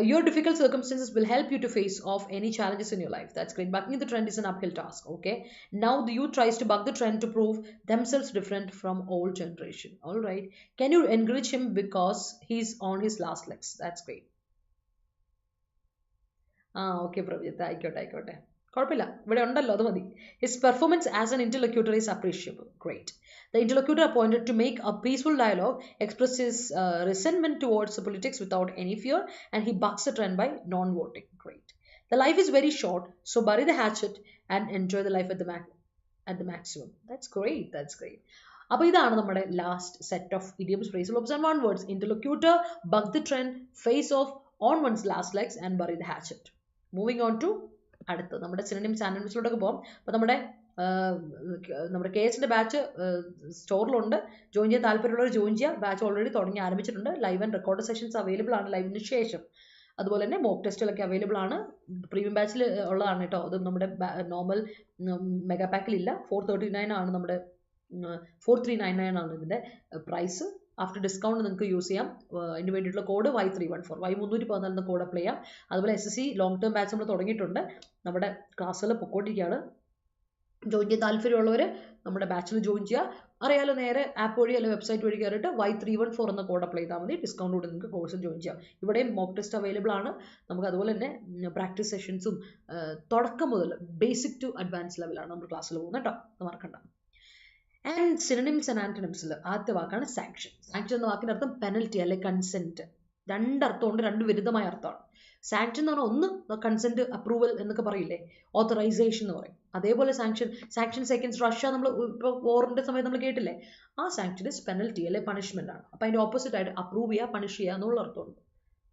Your difficult circumstances will help you to face off any challenges in your life. That's great. Bucking the trend is an uphill task. Okay. Now the youth tries to buck the trend to prove themselves different from old generation. All right. Can you encourage him because he's on his last legs? That's great. Okay, Pravjita. ആയിക്കോട്ടെ. കുഴപ്പമില്ല, ഇവിടെ ഉണ്ടല്ലോ, അത് മതി. His performance as an interlocutor is appreciable. Great. The interlocutor appointed to make a peaceful dialogue expresses resentment towards the politics without any fear, and he bucks the trend by non-voting. Great. The life is very short, so bury the hatchet and enjoy the life at the maximum. That's great. അപ്പോൾ ഇതാണ് നമ്മുടെ last set of idioms, phrasal verbs and one words. Interlocutor, buck the trend, face off, on one's last legs and bury the hatchet. Moving on to അടുത്ത് നമ്മുടെ synonyms ആൻറ്റണിംസിലോട്ടൊക്കെ പോകാം. അപ്പോൾ നമ്മുടെ KSന്റെ batch സ്റ്റോറിലുണ്ട്. Join ചെയ്യാൻ താല്പര്യമുള്ളവർ ജോയിൻ ചെയ്യുക. ബാച്ച് ഓൾറെഡി ആരംഭിച്ചിട്ടുണ്ട്. Live and record sessions available ആണ് ലൈവിന് ശേഷം. അതുപോലെ തന്നെ മോക്ക് ടെസ്റ്റുകളൊക്കെ അവൈലബിൾ ആണ്. പ്രീമിയം ബാച്ചിൽ ഉള്ളതാണ് കേട്ടോ. അത് നമ്മുടെ നോർമൽ മെഗാ പാക്കിലില്ല. 439 ആണ് നമ്മുടെ 4399 ആണ് ഇതിൻ്റെ പ്രൈസ്. ആഫ്റ്റർ ഡിസ്കൗണ്ട് നിങ്ങൾക്ക് യൂസ് ചെയ്യാം. അതിന് വേണ്ടിയിട്ടുള്ള കോഡ് Y314 Y314 എന്ന കോഡ് അപ്ലൈ ചെയ്യാം. അതുപോലെ SSC ലോങ് ടേം ബാച്ച് നമ്മൾ തുടങ്ങിയിട്ടുണ്ട്. നമ്മുടെ ക്ലാസ്സുകൾ പൊക്കോട്ടിരിക്കുകയാണ്. ജോയിൻ ചെയ്യാൻ താല്പര്യമുള്ളവർ നമ്മുടെ ബാച്ചിൽ ജോയിൻ ചെയ്യുക. അറിയാലോ, നേരെ ആപ്പ് വഴി അല്ലെങ്കിൽ വെബ്സൈറ്റ് വഴി കയറിയിട്ട് Y314 എന്ന കോഡ് അപ്ലൈ ചെയ്താൽ മതി. ഡിസ്കൗണ്ട് കൂടി നിങ്ങൾക്ക് കോഴ്സ് ജോയിൻ ചെയ്യാം. ഇവിടെയും മോക്ക് ടെസ്റ്റ് അവൈലബിൾ ആണ്. നമുക്ക് അതുപോലെ തന്നെ പ്രാക്ടീസ് സെഷൻസും തുടക്കം മുതൽ ബേസിക് ടു അഡ്വാൻസ് ലെവലാണ് നമ്മൾ ക്ലാസ്സിൽ പോകുന്നത് കേട്ടോ, മറക്കണ്ട. ആൻഡ് സിനണിംസ് ആൻഡ് ആന്റണിംസിൽ ആദ്യത്തെ വാക്കാണ് സാങ്ഷൻ. സാങ്ഷൻ എന്ന വാക്കിൻ്റെ അർത്ഥം പെനൽറ്റി അല്ലെങ്കിൽ കൺസെന്റ്. രണ്ടർത്ഥമുണ്ട്, രണ്ട് വിരുദ്ധമായ അർത്ഥമാണ്. സാങ്ഷൻ എന്ന് പറഞ്ഞാൽ ഒന്ന് കൺസെന്റ്, അപ്രൂവൽ എന്നൊക്കെ പറയില്ലേ, ഓത്തറൈസേഷൻ എന്ന് പറയും. അതേപോലെ സാങ്ഷൻ സെക്കൻഡ്സ് റഷ്യ നമ്മൾ ഇപ്പോൾ വോറിന്റെ സമയത്ത് നമ്മൾ കേട്ടില്ലേ, ആ സാങ്ഷൻ ഇസ് പെനൽറ്റി അല്ലെ പണിഷ്മെന്റ് ആണ്. അപ്പം അതിന്റെ ഓപ്പോസിറ്റ് ആയിട്ട് അപ്രൂവ് ചെയ്യുക, പണിഷ് ചെയ്യുക എന്നുള്ള അർത്ഥമുണ്ട്.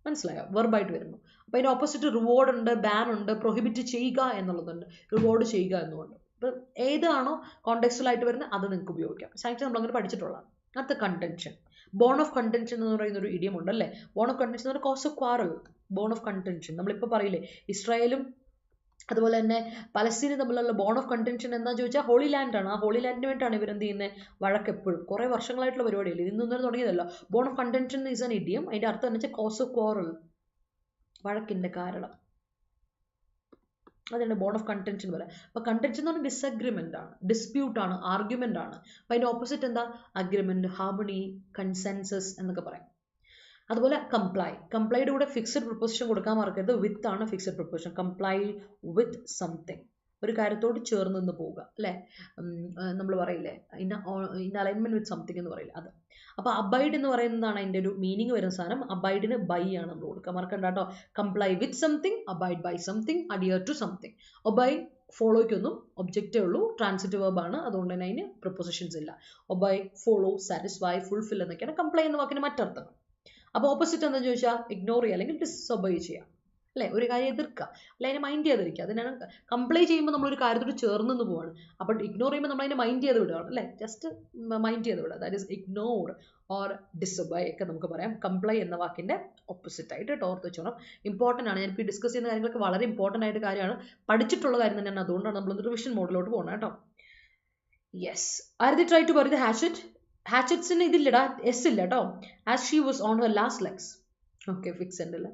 മനസ്സിലായോ? വെർബായിട്ട് വരുന്നു. അപ്പം അതിന്റെ ഓപ്പോസിറ്റ് റിവാർഡ് ഉണ്ട്, ബാൻ ഉണ്ട്, പ്രൊഹിബിറ്റ് ചെയ്യുക എന്നുള്ളതുണ്ട്, റിവാർഡ് ചെയ്യുക എന്നുണ്ട്. ഇപ്പം ഏതാണോ കോണ്ടെക്സ്റ്റുവൽ ആയിട്ട് വരുന്നത് അത് നിങ്ങൾക്ക് ഉപയോഗിക്കാം. സാങ്ഷൻ നമ്മൾ അങ്ങനെ പഠിച്ചിട്ടുള്ളതാണ്. അടുത്ത കണ്ടൻഷൻ. ബോൺ ഓഫ് കണ്ടൻഷൻ എന്ന് പറയുന്ന ഒരു ഇഡിയം ഉണ്ട് അല്ലേ. ബോൺ ഓഫ് കണ്ടൻഷൻ എന്ന് പറഞ്ഞാൽ cause of quarrel. Bone of contention നമ്മളിപ്പോൾ പറയില്ലേ, ഇസ്രായേലും അതുപോലെ തന്നെ പലസ്തീനും തമ്മിലുള്ള ബോൺ ഓഫ് കണ്ടൻഷൻ എന്താ ചോദിച്ചാൽ ഹോളി ലാൻഡ് ആണ്. ആ ഹോളി ലാൻഡിന് വേണ്ടിയിട്ടാണ് ഇവരെന്ത് ചെയ്യുന്നത്, വഴക്ക് എപ്പോഴും കുറേ വർഷങ്ങളായിട്ടുള്ള പരിപാടിയല്ലേ, ഇന്നൊന്നും തുടങ്ങിയതല്ലോ. Bone of contention is an idiom. അതിന്റെ അർത്ഥം എന്ന് വെച്ചാൽ കോസ് ഓഫ് ക്വാറൽ, വഴക്കിന്റെ കാരണം. അതാണ് ബോൺ ഓഫ് കണ്ടൻഷൻ വരെ. അപ്പൊ കണ്ടൻഷൻ എന്ന് പറഞ്ഞാൽ ഡിസഗ്രിമെന്റ് ആണ്, ഡിസ്പ്യൂട്ട് ആണ്, ആർഗ്യുമെന്റ് ആണ്. അപ്പൊ അതിന്റെ ഓപ്പോസിറ്റ് എന്താ, അഗ്രിമെന്റ്, ഹാർമണി, കൺസെൻസസ് എന്നൊക്കെ പറയാം. അതുപോലെ കംപ്ലൈയുടെ കൂടെ ഫിക്സഡ് പ്രിപ്പോസിഷൻ കൊടുക്കാൻ മറക്കരുത്. വിത്ത് ആണ് fixed preposition. Comply with something, ഒരു കാര്യത്തോട് ചേർന്ന് നിന്ന് പോവുക അല്ലേ. നമ്മൾ പറയില്ലേ ഇൻ അലൈൻമെന്റ് വിത്ത് സംതിങ് എന്ന് പറയില്ല, അത്. അപ്പൊ അബൈഡ് എന്ന് പറയുന്നതാണ് അതിന്റെ ഒരു മീനിങ് വരുന്ന സാധനം. അബൈഡിന് ബൈ ആണ് നമ്മൾ കൊടുക്കുക, മറക്കണ്ട കേട്ടോ. Comply with something, abide by something, adhere to something. Obey ഫോളോയ്ക്കൊന്നും ഒബ്ജക്റ്റേ ഉള്ളൂ, ട്രാൻസിറ്റീവ് വെർബ് ആണ്, അതുകൊണ്ട് തന്നെ അതിന് പ്രിപ്പോസിഷൻസ് ഇല്ല. ഒബൈ, ഫോളോ, സാറ്റിസ്ഫൈ, ഫുൾഫിൽ എന്നൊക്കെയാണ് കംപ്ലൈ എന്ന വാക്കിന് മറ്റർത്ഥങ്ങൾ. അപ്പോൾ ഓപ്പോസിറ്റ് എന്താ ചോദിച്ചാൽ ഇഗ്നോർ ചെയ്യുക അല്ലെങ്കിൽ ഡിസൊബൈ ചെയ്യുക അല്ലേ, ഒരു കാര്യം എതിർക്കുക അല്ലെ, അതിനെ മൈൻഡ് ചെയ്തിരിക്കുക. അതിനാണ് കംപ്ലൈ ചെയ്യുമ്പോൾ നമ്മളൊരു കാര്യത്തോട് ചേർന്ന് നിന്ന് പോവാണ്. അപ്പോൾ ഇഗ്നോർ ചെയ്യുമ്പോൾ നമ്മൾ അതിനെ മൈൻഡ് ചെയ്ത് വിടുകയാണ് അല്ലേ, ജസ്റ്റ് മൈൻഡ് ചെയ്ത് വിടുക. ദാറ്റ് ഈസ് ഇഗ്നോർ ഓർ ഡിസൊബൈ ഒക്കെ നമുക്ക് പറയാം. കംപ്ലൈ എന്ന വാക്കിന്റെ ഓപ്പോസിറ്റ് ആയിട്ട് ഓർത്ത് വെച്ചോണം. ഇമ്പോർട്ടൻ്റ് ആണ്. ഞാനിപ്പോൾ ഡിസ്കസ് ചെയ്യുന്ന കാര്യങ്ങളൊക്കെ വളരെ ഇമ്പോർട്ടൻ്റ് ആയിട്ട് കാര്യമാണ്, പഠിച്ചിട്ടുള്ള കാര്യം തന്നെയാണ്. അതുകൊണ്ടാണ് നമ്മൾ റിവിഷൻ മോഡിലോട്ട് പോകുന്നത് കേട്ടോ. Yes, are try to bury the hatchet. ഹാച്ചറ്റ്സിന് ഇതില്ലടാ, എസ് ഇല്ല കേട്ടോ. As she was on her last legs. Okay, fix ഉണ്ടല്ലേ.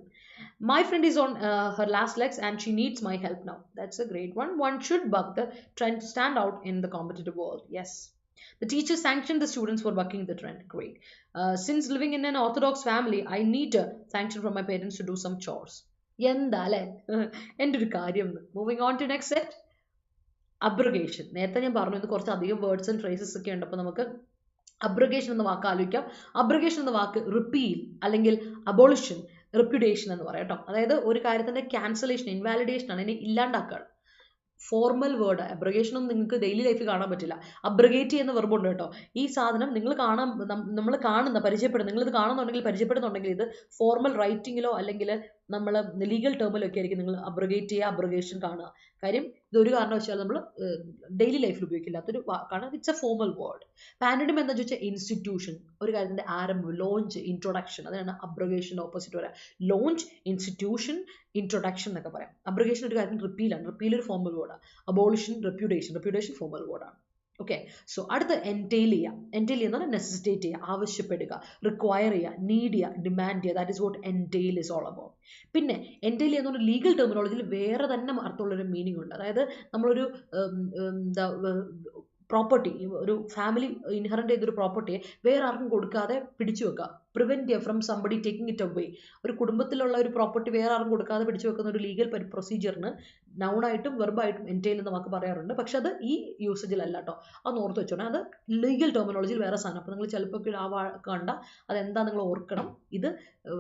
My friend is on her last legs and she needs my help now. That's a great one. One should buck the trend to stand out in the competitive world. Yes. The teacher sanctioned the students for bucking the trend. Great. Since living in an orthodox family, I need a sanction from my parents to do some chores. എന്താ അല്ലേ എൻ്റെ ഒരു കാര്യം. Moving on to next set. Abrogation. നേരത്തെ ഞാൻ പറഞ്ഞു, ഇത് കുറച്ച് അധികം വേർഡ്സ് ആൻഡ് ഫ്രേസസ് ഒക്കെ ഉണ്ട്. അപ്പോൾ നമുക്ക് അബ്രഗേഷൻ എന്ന വാക്ക് ആലോചിക്കാം. അബ്രഗേഷൻ എന്ന വാക്ക് റിപ്പീൽ അല്ലെങ്കിൽ അബോളിഷൻ, റെപ്യൂഡേഷൻ എന്ന് പറയാം കേട്ടോ. അതായത് ഒരു കാര്യത്തിന്റെ ക്യാൻസലേഷൻ, ഇൻവാലിഡേഷൻ ആണ്, അതിനെ ഇല്ലാണ്ടാക്കുകയാണ്. Formal word. അബ്രഗേഷൻ ഒന്നും നിങ്ങൾക്ക് ഡെയിലി ലൈഫിൽ കാണാൻ പറ്റില്ല. അബ്രഗേറ്റ് ചെയ്യുന്ന വെർബ് ഉണ്ട് കേട്ടോ. ഈ സാധനം നിങ്ങൾ നമ്മൾ പരിചയപ്പെടുന്ന, നിങ്ങളിത് കാണുന്നുണ്ടെങ്കിൽ പരിചയപ്പെടുന്നുണ്ടെങ്കിൽ ഇത് ഫോർമൽ റൈറ്റിങ്ങിലോ അല്ലെങ്കിൽ നമ്മൾ ലീഗൽ ടേമിലോ ഒക്കെ ആയിരിക്കും നിങ്ങൾ അബ്രഗേറ്റ് ചെയ്യുക, അബ്രഗേഷൻ കാണുക. കാര്യം ഇതൊരു കാരണവശാലും നമ്മൾ ഡെയിലി ലൈഫിൽ ഉപയോഗിക്കില്ലാത്തൊരു വാക്കാണ്. It's a formal word. പാനഡിം എന്താ ചോദിച്ചാൽ ഇൻസ്റ്റിറ്റ്യൂഷൻ, ഒരു കാര്യത്തിന്റെ ആരംഭം, ലോഞ്ച്, ഇൻട്രൊഡക്ഷൻ. അതാണ് അബ്രഗേഷൻ്റെ ഓപ്പോസിറ്റ് വരാം. ലോഞ്ച്, ഇൻസ്റ്റിറ്റ്യൂഷൻ, ഇൻട്രൊഡക്ഷൻ എന്നൊക്കെ പറയാം. അബ്രഗേഷൻ ഒരു കാര്യത്തിന് റിപ്പീലാണ്. റിപ്പീൽ ഒരു ഫോർമൽ വേർഡാണ്. അബോളിഷൻ, റെപ്യൂഡേഷൻ ഫോർമൽ വേർഡാണ്. ഓക്കെ, സോ അടുത്ത എൻറ്റെയിൽ ചെയ്യുക. എൻറ്റെയിൽ എന്ന് പറഞ്ഞാൽ നെസസിറ്റേറ്റ് ചെയ്യുക, ആവശ്യപ്പെടുക, റിക്വയർ ചെയ്യുക, നീഡ് ചെയ്യുക, ഡിമാൻഡ് ചെയ്യുക. That is what entail is all about. പിന്നെ എൻറ്റെയിൽ എന്ന് പറഞ്ഞാൽ ലീഗൽ ടെർമിനോളജിയിൽ വേറെ തന്നെ അർത്ഥമുള്ളൊരു മീനിങ് ഉണ്ട്. അതായത് നമ്മളൊരു എന്താ പ്രോപ്പർട്ടി, ഒരു ഫാമിലി ഇൻഹറന്റ് ചെയ്തൊരു പ്രോപ്പർട്ടിയെ വേറെ ആർക്കും കൊടുക്കാതെ പിടിച്ചു വെക്കുക. Prevent from somebody taking it away. ഒരു കുടുംബത്തിലുള്ള ഒരു പ്രോപ്പർട്ടി വേറെ ആർക്കും കൊടുക്കാതെ പിടിച്ചു വെക്കുന്ന ഒരു ലീഗൽ പ്രൊസീജിയറിന് നൗണായിട്ടും വെർബായിട്ടും എൻറ്റെയിൽ എന്ന വാക്ക് പറയാറുണ്ട്. പക്ഷെ അത് ഈ യൂസേജിലല്ല കേട്ടോ, അത് ഓർത്ത് വെച്ചോണം. അത് ലീഗൽ ടെർമിനോളജിയിൽ വേറെ സാധനം. അപ്പോൾ നിങ്ങൾ ചിലപ്പോൾ ആ വാക്ക് കണ്ട അതെന്താ നിങ്ങൾ ഓർക്കണം, ഇത്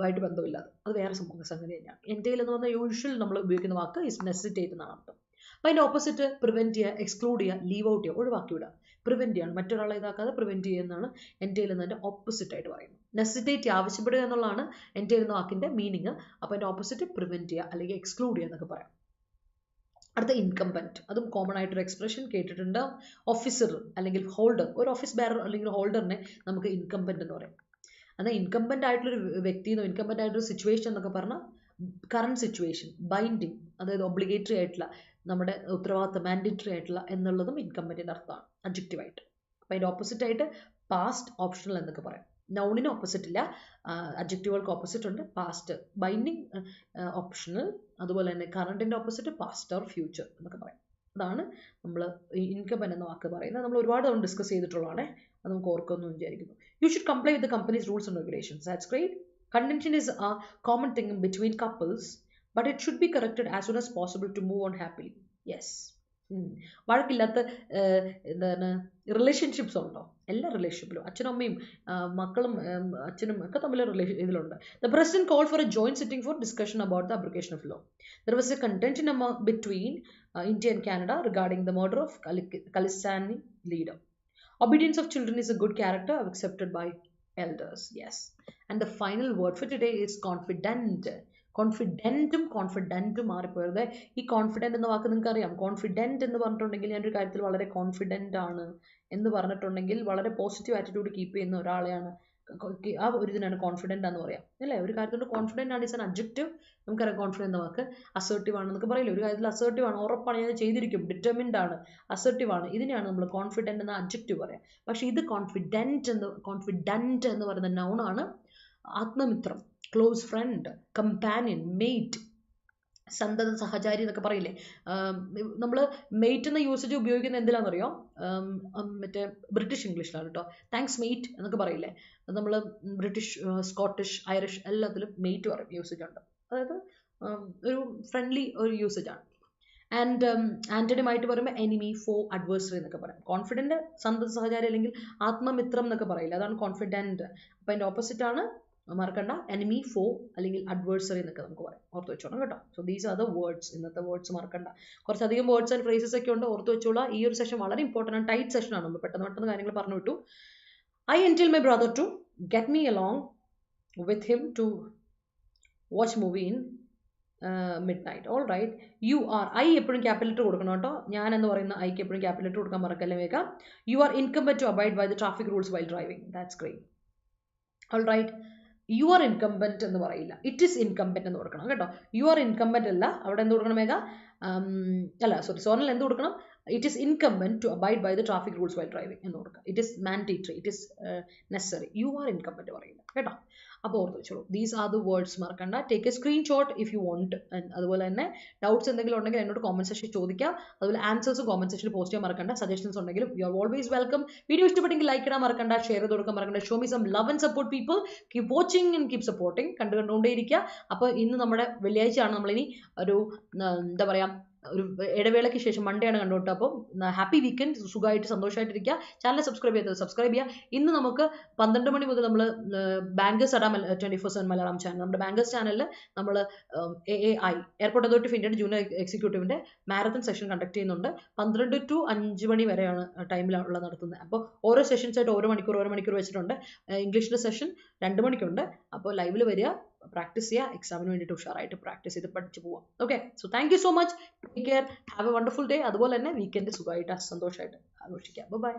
ആയിട്ട് ബന്ധമില്ലാതെ അത് വേറെ സംഗതി തന്നെയാണ്. എൻറ്റെയിൽ എന്ന് പറഞ്ഞാൽ യൂഷ്വൽ നമ്മൾ ഉപയോഗിക്കുന്ന വാക്ക് ഇസ് നെസസിറ്റേറ്റ് എന്നാണ് അർത്ഥം. അപ്പം അതിൻ്റെ ഓപ്പോസിറ്റ് പ്രിവെന്റ് ചെയ്യുക, എക്സ്ക്ലൂഡ് ചെയ്യുക, ലീവ് ഔട്ട് ചെയ്യുക, ഒഴിവാക്കി വിടുക. പ്രിവെന്റ് ചെയ്യാണ്, മറ്റൊരാളെ ഇതാക്കാതെ പ്രിവെന്റ് ചെയ്യുക എന്നാണ് എൻറ്റെയിൽ എന്നതിൻ്റെ ഓപ്പോസിറ്റ് ആയിട്ട് പറയുന്നത്. നെസസിറ്റേറ്റ്, ആവശ്യപ്പെടുക എന്നുള്ളതാണ് എൻറ്റെയിൽ എന്ന വാക്കിൻ്റെ മീനിങ്. അപ്പോൾ അതിൻ്റെ ഓപ്പോസിറ്റ് പ്രിവെന്റ് ചെയ്യുക അല്ലെങ്കിൽ എക്സ്ക്ലൂഡ് ചെയ്യുക എന്നൊക്കെ പറയാം. അടുത്ത ഇൻകംബന്റ്, അതും കോമൺ ആയിട്ടൊരു എക്സ്പ്രഷൻ കേട്ടിട്ടുണ്ട്. ഓഫീസർ അല്ലെങ്കിൽ ഹോൾഡർ, ഒരു ഓഫീസ് ബെയറർ അല്ലെങ്കിൽ ഹോൾഡറിനെ നമുക്ക് ഇൻകംബന്റ് എന്ന് പറയും. എന്നാൽ ഇൻകംബന്റ് ആയിട്ടുള്ളൊരു വ്യക്തിയെന്നോ ഇൻകംബന്റ് ആയിട്ടൊരു സിറ്റുവേഷൻ എന്നൊക്കെ പറഞ്ഞാൽ കറണ്ട് സിറ്റുവേഷൻ, ബൈൻഡിങ്, അതായത് ഒബ്ലിഗേറ്ററി ആയിട്ടുള്ള, നമ്മുടെ ഉത്തരവാദിത്തം, മാൻഡേറ്ററി ആയിട്ടുള്ള എന്നുള്ളതും ഇൻകംബന്റിൻ്റെ അർത്ഥമാണ് അഡ്ജക്റ്റീവായിട്ട്. അപ്പോൾ അതിൻ്റെ ഓപ്പോസിറ്റ് ആയിട്ട് പാസ്റ്റ്, ഓപ്ഷണൽ എന്നൊക്കെ പറയാം. നൗണിന് ഓപ്പോസിറ്റ് ഇല്ല, അഡ്ജക്റ്റീവുകൾക്ക് ഓപ്പോസിറ്റ് ഉണ്ട്. Past, binding, optional. അതുപോലെ തന്നെ കറണ്ടിൻ്റെ ഓപ്പോസിറ്റ് പാസ്റ്റ് ഓർ ഫ്യൂച്ചർ എന്നൊക്കെ പറയാം. അതാണ് നമ്മൾ ഇൻകംബന്റ് എന്ന വാക്ക് പറയുന്നത്. നമ്മൾ ഒരുപാട് തവണ ഡിസ്കസ് ചെയ്തിട്ടുള്ളതാണ്. അത് നമുക്ക് ഓർക്കുമെന്ന് വിചാരിക്കുന്നു. You should comply with the company's rules and regulations. That's great. Contention is a common thing between couples, but it should be corrected as soon as possible to move on happily. Yes. വഴക്കില്ലാത്ത എന്താണ് relationships ഉണ്ടോ? എല്ലാ റിലേഷൻഷിപ്പിലും അച്ഛനും അമ്മയും മക്കളും അച്ഛനും ഒക്കെ തമ്മിൽ ഇതിലുണ്ട്. The president called for a joint sitting for discussion about the abrogation of law. There was a contention between India and Canada regarding the murder of Khalistani leader. Obedience of children is a good character accepted by elders. Yes. And the final word for today is confident. കോൺഫിഡൻറ്റും മാറിപ്പോയത്. ഈ confident എന്ന വാക്ക് നിങ്ങൾക്ക് അറിയാം. Confident എന്ന് പറഞ്ഞിട്ടുണ്ടെങ്കിൽ ഞാനൊരു കാര്യത്തിൽ വളരെ confident ആണ് എന്ന് പറഞ്ഞിട്ടുണ്ടെങ്കിൽ വളരെ പോസിറ്റീവ് ആറ്റിറ്റ്യൂഡ് കീപ്പ് ചെയ്യുന്ന ഒരാളെയാണ്, ആ ഒരു ഇതിനാണ് കോൺഫിഡൻ്റ് എന്ന് പറയാം അല്ലേ. ഒരു കാര്യത്തോട് കോൺഫിഡൻ്റ് ആണ് ഇസ് ആൻ അഡ്ജക്റ്റീവ്. നമുക്കറിയാം കോൺഫിഡൻ്റ് എന്ന വാക്ക് അസേർട്ടീവ് ആണെന്നൊക്കെ പറയില്ലേ. ഒരു കാര്യത്തിൽ അസേർട്ടീവ് ആണ്, ഉറപ്പാണ്, ഞാൻ ചെയ്തിരിക്കും, ഡിറ്റർമിൻഡ് ആണ്, അസേർട്ടീവ് ആണ്, ഇതിനെയാണ് നമ്മൾ കോൺഫിഡൻ്റ് എന്ന അഡ്ജക്റ്റീവ് പറയാം. പക്ഷേ ഇത് കോൺഫിഡൻറ്റ് എന്ന് പറയുന്ന നൗണാണ്. ആത്മമിത്രം, ക്ലോസ് ഫ്രണ്ട്, കമ്പാനിയൻ, മെയ്റ്റ്, സന്തത സഹചാരി എന്നൊക്കെ പറയില്ലേ. നമ്മൾ മെയ്റ്റ് എന്ന യൂസേജ് ഉപയോഗിക്കുന്ന എന്തിലാണെന്നറിയോ? മറ്റേ ബ്രിട്ടീഷ് ഇംഗ്ലീഷിലാണ് കേട്ടോ. താങ്ക്സ് മെയ്റ്റ് എന്നൊക്കെ പറയില്ലേ. നമ്മൾ ബ്രിട്ടീഷ്, സ്കോട്ടിഷ്, ഐറിഷ് എല്ലാത്തിലും മെയ്റ്റ് പറയും, യൂസേജ് ഉണ്ട്. അതായത് ഒരു ഫ്രണ്ട്ലി ഒരു യൂസേജ് ആണ്. ആൻഡ് ആന്റണിയുമായിട്ട് പറയുമ്പോൾ എനിമി, ഫോ, അഡ്വേഴ്സറി എന്നൊക്കെ പറയാം. കോൺഫിഡൻറ്റ് സന്തത സഹചാരി അല്ലെങ്കിൽ ആത്മമിത്രം എന്നൊക്കെ പറയില്ല, അതാണ് കോൺഫിഡൻറ്റ്. അപ്പോൾ അതിൻ്റെ ഓപ്പോസിറ്റ് ആണ്, മറക്കണ്ട, എനിമി, ഫോ അല്ലെങ്കിൽ അഡ്വേഴ്സറി എന്നൊക്കെ നമുക്ക് പറയാം. ഓർത്ത് വെച്ചോണം കേട്ടോ. So these are the words. ഇന്നത്തെ വേർഡ്സ് മറക്കണ്ട. കുറച്ചധികം വേർഡ്സ് ആൻഡ് ഫ്രേസസ് ഒക്കെ ഉണ്ട്, ഓർത്ത് വെച്ചോളാം. ഈ ഒരു സെഷൻ വളരെ ഇമ്പോർട്ടൻ്റ് ആണ്, ടൈറ്റ് സെഷനാണ്. നമ്മൾ പെട്ടെന്ന് കാര്യങ്ങൾ പറഞ്ഞു വിട്ടു. I entill my brother to get me along with him to watch movie in midnight. All right. You are, I എപ്പോഴും ക്യാപിറ്റൽ ലെറ്റർ കൊടുക്കണം കേട്ടോ. ഞാൻ എന്ന് പറയുന്ന ഐക്ക് എപ്പോഴും ക്യാപിറ്റൽ ലെറ്റർ കൊടുക്കാൻ മറക്കല്ലേ വേഗം. You are incumbent to abide by the traffic rules while driving. That's great. All right. You are incumbent എന്ന് പറയില്ല, ഇറ്റ് ഈസ് ഇൻകംബൻറ്റ് എന്ന് കൊടുക്കണം കേട്ടോ. യു ആർ ഇൻകംബൻറ്റ് അല്ല, അവിടെ എന്ത് കൊടുക്കണം മേഘ? അല്ല സോറിൽ എന്ത് കൊടുക്കണം? It is incumbent to abide by the traffic rules while driving എന്ന് കൊടുക്കുക. It is mandatory, it is necessary. You are incumbent പറയില്ല കേട്ടോ. അപ്പോൾ ഓർത്ത് വെച്ചോളൂ. ദീസ് ആർ ദ വേർഡ്സ് മറക്കണ്ട. Take a screenshot if you want. അതുപോലെ തന്നെ ഡൗട്ട്സ് എന്തെങ്കിലും ഉണ്ടെങ്കിൽ എന്നോട് കോമന്റ് സെക്ഷനിൽ ചോദിക്കാം. അതുപോലെ ആൻസേഴ്സ് കോമന്റ് സെക്ഷനിൽ പോസ്റ്റ് ചെയ്യാൻ മറക്കണ്ട. സജഷൻസ് ഉണ്ടെങ്കിലും you are always welcome. Video ഇഷ്ടപ്പെട്ടെങ്കിൽ ലൈക്ക് ഇടാൻ മറക്കണ്ട, ഷെയർ ചെയ്ത് കൊടുക്കാൻ മറക്കണ്ട. Show me some love and support people. Keep watching and keep supporting. കണ്ടുകൊണ്ടേയിരിക്കുക. അപ്പോൾ ഇന്ന് നമ്മുടെ വെള്ളിയാഴ്ചയാണ്, നമ്മളിനി ഒരു എന്താ പറയുക, ഒരു ഇടവേളയ്ക്ക് ശേഷം മൺഡേ ആണ് കണ്ടുകൊണ്ടത്. അപ്പം ഹാപ്പി വീക്കെൻഡ്, സുഖമായിട്ട് സന്തോഷമായിട്ടിരിക്കുക. ചാനൽ സബ്സ്ക്രൈബ് ചെയ്തത് സബ്സ്ക്രൈബ് ചെയ്യുക. ഇന്ന് നമുക്ക് 12 മണി മുതൽ നമ്മൾ ബാങ്കേഴ്സ് അഡ 24/7 മലയാളം ചാനൽ, നമ്മുടെ ബാങ്കേഴ്സ് ചാനലിൽ നമ്മൾ AAI എയർപോർട്ട് അതോറിറ്റി ഓഫ് ഇന്ത്യയുടെ ജൂനിയർ എക്സിക്യൂട്ടീവിൻ്റെ മാരത്തൺ സെഷൻ കണ്ടക്ട് ചെയ്യുന്നുണ്ട്. 12 to 5 മണി വരെയാണ് ടൈമിലുള്ള നടത്തുന്നത്. അപ്പോൾ ഓരോ സെഷൻസായിട്ട് ഓരോ മണിക്കൂർ വെച്ചിട്ടുണ്ട്. ഇംഗ്ലീഷിലെ സെഷൻ 2 മണിക്കുണ്ട്. അപ്പോൾ ലൈവിൽ വരിക, പ്രാക്ടീസ് ചെയ്യുക, എക്സാമിന് വേണ്ടിയിട്ട് ഉഷാറായിട്ട് പ്രാക്ടീസ് ചെയ്ത് പഠിച്ചു പോവാം. Okay, so thank you so much. Take care, have A wonderful day. അതുപോലെ തന്നെ വീക്കെൻഡ് സുഖമായിട്ട് സന്തോഷമായിട്ട് ആഘോഷിക്കാം. ബൈ.